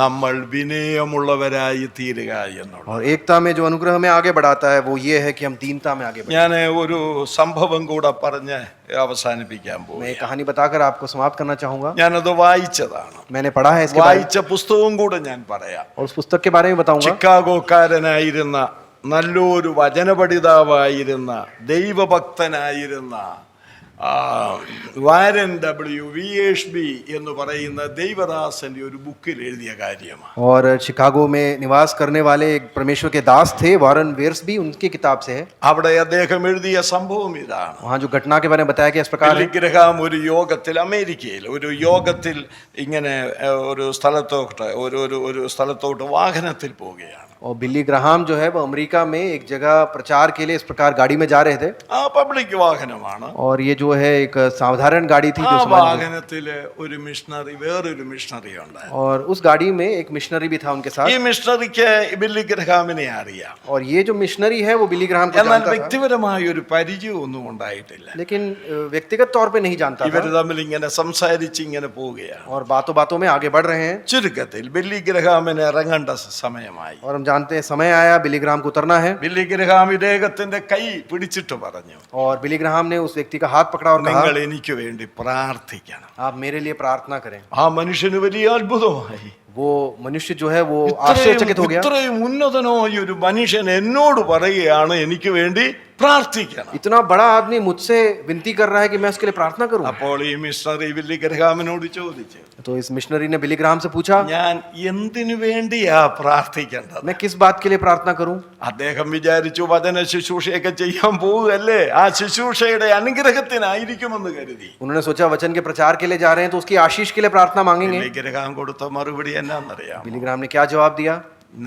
നമ്മൾ വിനയമുള്ളവരായി തീരുക എന്നുള്ളത്. और एकता में जो अनुग्रह हमें आगे बढ़ाता है वो ये है कि हम दीनता में आगे बढ़ें. ഞാൻ ഒരു സംഭവം കൂടെ പറഞ്ഞ് അവസാനിപ്പിക്കാൻ मैं പോകും. एक कहानी बताकर आपको समाप्त करना चाहूंगा. ഞാനത് വായിച്ചതാണ്. मैंने पढ़ा है इसके बारे में വായിച്ച പുസ്തകവും കൂടെ ഞാൻ പറയാം. और उस पुस्तक के बारे में बताऊंगा. ചിക്കാഗോക്കാരനായിരുന്ന നല്ലൊരു വചനപഠിതാവായിരുന്ന ദൈവഭക്തനായിരുന്ന വാരൻ VHB എന്ന് പറയുന്ന ദൈവദാസന്റെ ഒരു ബുക്കിൽ എഴുതിയ കാര്യമാണ്. और शिकागो में निवास करने वाले एक परमेश्वर के दास थे, वॉरेन वेयर्सबी, उनकी किताब से है. അവിടെ അദ്ദേഹം എഴുതിയ സംഭവം ഇതാണ്. वहाँ जो घटना के बारे में बताया गया इस प्रकार है. ബില്ലി ഗ്രഹാം ഒരു യോഗത്തിൽ, അമേരിക്കയിൽ ഒരു യോഗത്തിൽ ഇങ്ങനെ ഒരു സ്ഥലത്തോട്ട് വാഹനത്തിൽ പോവുകയാണ്. और बिली ग्राहम जो है वो अमेरिका में एक जगह प्रचार के लिए इस प्रकार गाड़ी में जा रहे थे. ആ പബ്ലിക് വാഹനമാണ്. और ये जो है एक साधारण गाड़ी थी ആ जो समाज में. വാഹനത്തില് ഒരു മിഷണറി, വേറൊരു മിഷണറി ഉണ്ട്. और उस गाड़ी में एक मिशनरी भी था उनके साथ. ഈ മിഷണറിക്ക് ബില്ലി ഗ്രഹാമിനെ അറിയാം. और ये जो मिशनरी है वो बिली ग्राहम को എന്നാൽ जानता था, വ്യക്തിപരമായ ഒരു പരിചയമൊന്നും ഉണ്ടായിട്ടില്ല. लेकिन व्यक्तिगत तौर पे नहीं जानता ഇവർ था. തമ്മിൽ ഇങ്ങനെ സംസാരിച്ച് ഇങ്ങനെ പോവുകയാണ്. और बातों बातों में आगे बढ़ रहे हैं. ചുരുക്കത്തിൽ ബില്ലി ഗ്രഹാമിന് ഇറങ്ങേണ്ട സമയമായി. और हम जानते हैं समय आया, बिली ग्राहम को उतरना है. ബില്ലി ഗ്രഹാം ഇദ്ദേഹത്തിന്റെ കൈ പിടിച്ചിട്ട് പറഞ്ഞു, और बिली ग्राहम ने उस व्यक्ति का हाथ पकड़ा और कहा, നിങ്ങൾ എനിക്ക് വേണ്ടി പ്രാർത്ഥിക്കണം. आप मेरे लिए प्रार्थना करें. ആ മനുഷ്യന് വലിയ അത്ഭുതമായി. वो मनुष्य जो है वो आश्चर्यचकित हो गया. ഇത്രയും ഉന്നതനായ ഒരു മനുഷ്യൻ എന്നോട് പറയുകയാണ് എനിക്ക് വേണ്ടി പ്രാർത്ഥിക്കണം. इतना बड़ा आदमी मुझसे विनती कर रहा है कि मैं उसके लिए प्रार्थना करूं. അപ്പോൾ ഈ മിഷണറി ബില്ലി ഗ്രഹാമിനോട് ചോദിച്ചു, तो इस मिशनरी ने बिली ग्राहम से पूछा, ഞാൻ എന്തിനു വേണ്ടിയാ പ്രാർത്ഥിക്കേണ്ടത്? मैं किस बात के लिए प्रार्थना करूं. അദ്ദേഹം വിചാരിച്ചു വചന ശുശ്രൂഷയൊക്കെ ചെയ്യാൻ പോവുകയല്ലേ, ആ ശുശ്രൂഷയുടെ അനുഗ്രഹത്തിനായിരിക്കുമെന്ന് കരുതി. उन्होंने सोचा वचन के प्रचार के लिए जा रहे हैं तो उसकी आशीष के लिए प्रार्थना मांगेंगे. ബില്ലി ഗ്രഹാം കൊടുത്ത മറുപടി എന്നാന്നറിയാം? बिली ग्राहम ने क्या जवाब दिया?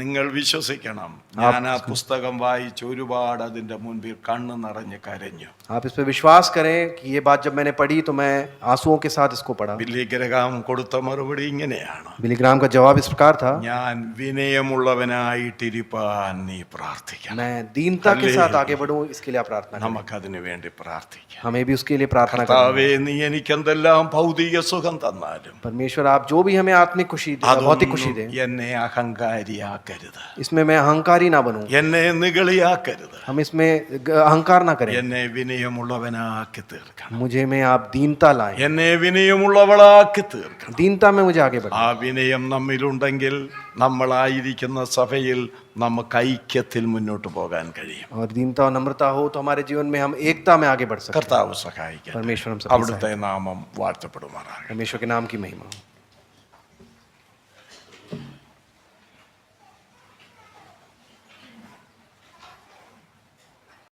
നിങ്ങൾ വിശ്വസിക്കണം, ഞാൻ ആ പുസ്തകം വായിച്ച് ഒരുപാട് അതിൻ്റെ മുൻപിൽ കണ്ണ് നിറഞ്ഞ് കരഞ്ഞു. आप इस पे विश्वास करें कि ये बात जब मैंने पढ़ी तो मैं आंसुओं के साथ इसको पढ़ा. ബില്ലി ഗ്രഹാം കൊടുത്ത മറുപടി ഇങ്ങനെയാണ്: बिली ग्राहम का जवाब इस प्रकार था, ഞാൻ വിനയമുള്ളവനായിട്ടിരിപ്പാൻ നീ പ്രാർത്ഥിക്കണം. मैं दीनता के साथ आगे बढ़ूं, इसके लिए आप प्रार्थना करें. നമുക്കതിനു വേണ്ടി പ്രാർത്ഥിക്കാം. हमें भी उसके लिए प्रार्थना करें. കർത്താവേ, നീ എനിക്കെന്തെല്ലാം ഭൗതിക സുഖം തന്നാലും परमेश्वर, आप जो भी हमें आत्मिक खुशी दे, भौतिक खुशी दे, അതൊന്നും എന്നെ അഹങ്കാരിയാക്കരുത്, इसमें मैं अहंकारी ना बनूं, എന്നെ നിഗളിയാക്കരുത്, हम इसमें अहंकार ना करें. എന്നെ വിനയമുള്ളവനാക്കി തീർക്കണം, मुझे में आप दीनता लाएं, എന്നെ വിനയമുള്ളവളാക്കി തീർക്കണം. दीनता में मुझे आगे ആ बढ़ाएं. വിനയം നമ്മിലുണ്ടെങ്കിൽ നമ്മളായിരിക്കുന്ന സഭയിൽ നമുക്ക് ഐക്യത്തിൽ മുന്നോട്ട് പോകാൻ കഴിയും. और दीनता और नम्रता हो तो हमारे जीवन में हम एकता में आगे बढ़ सकते हैं. കർത്താവ് സഹായിക്കട്ടെ. परमेश्वर हम सब അവിടുത്തെ നാമം വാഴ്ത്തപ്പെടുമാറാകട്ടെ. परमेश्वर के नाम की महिमा हो.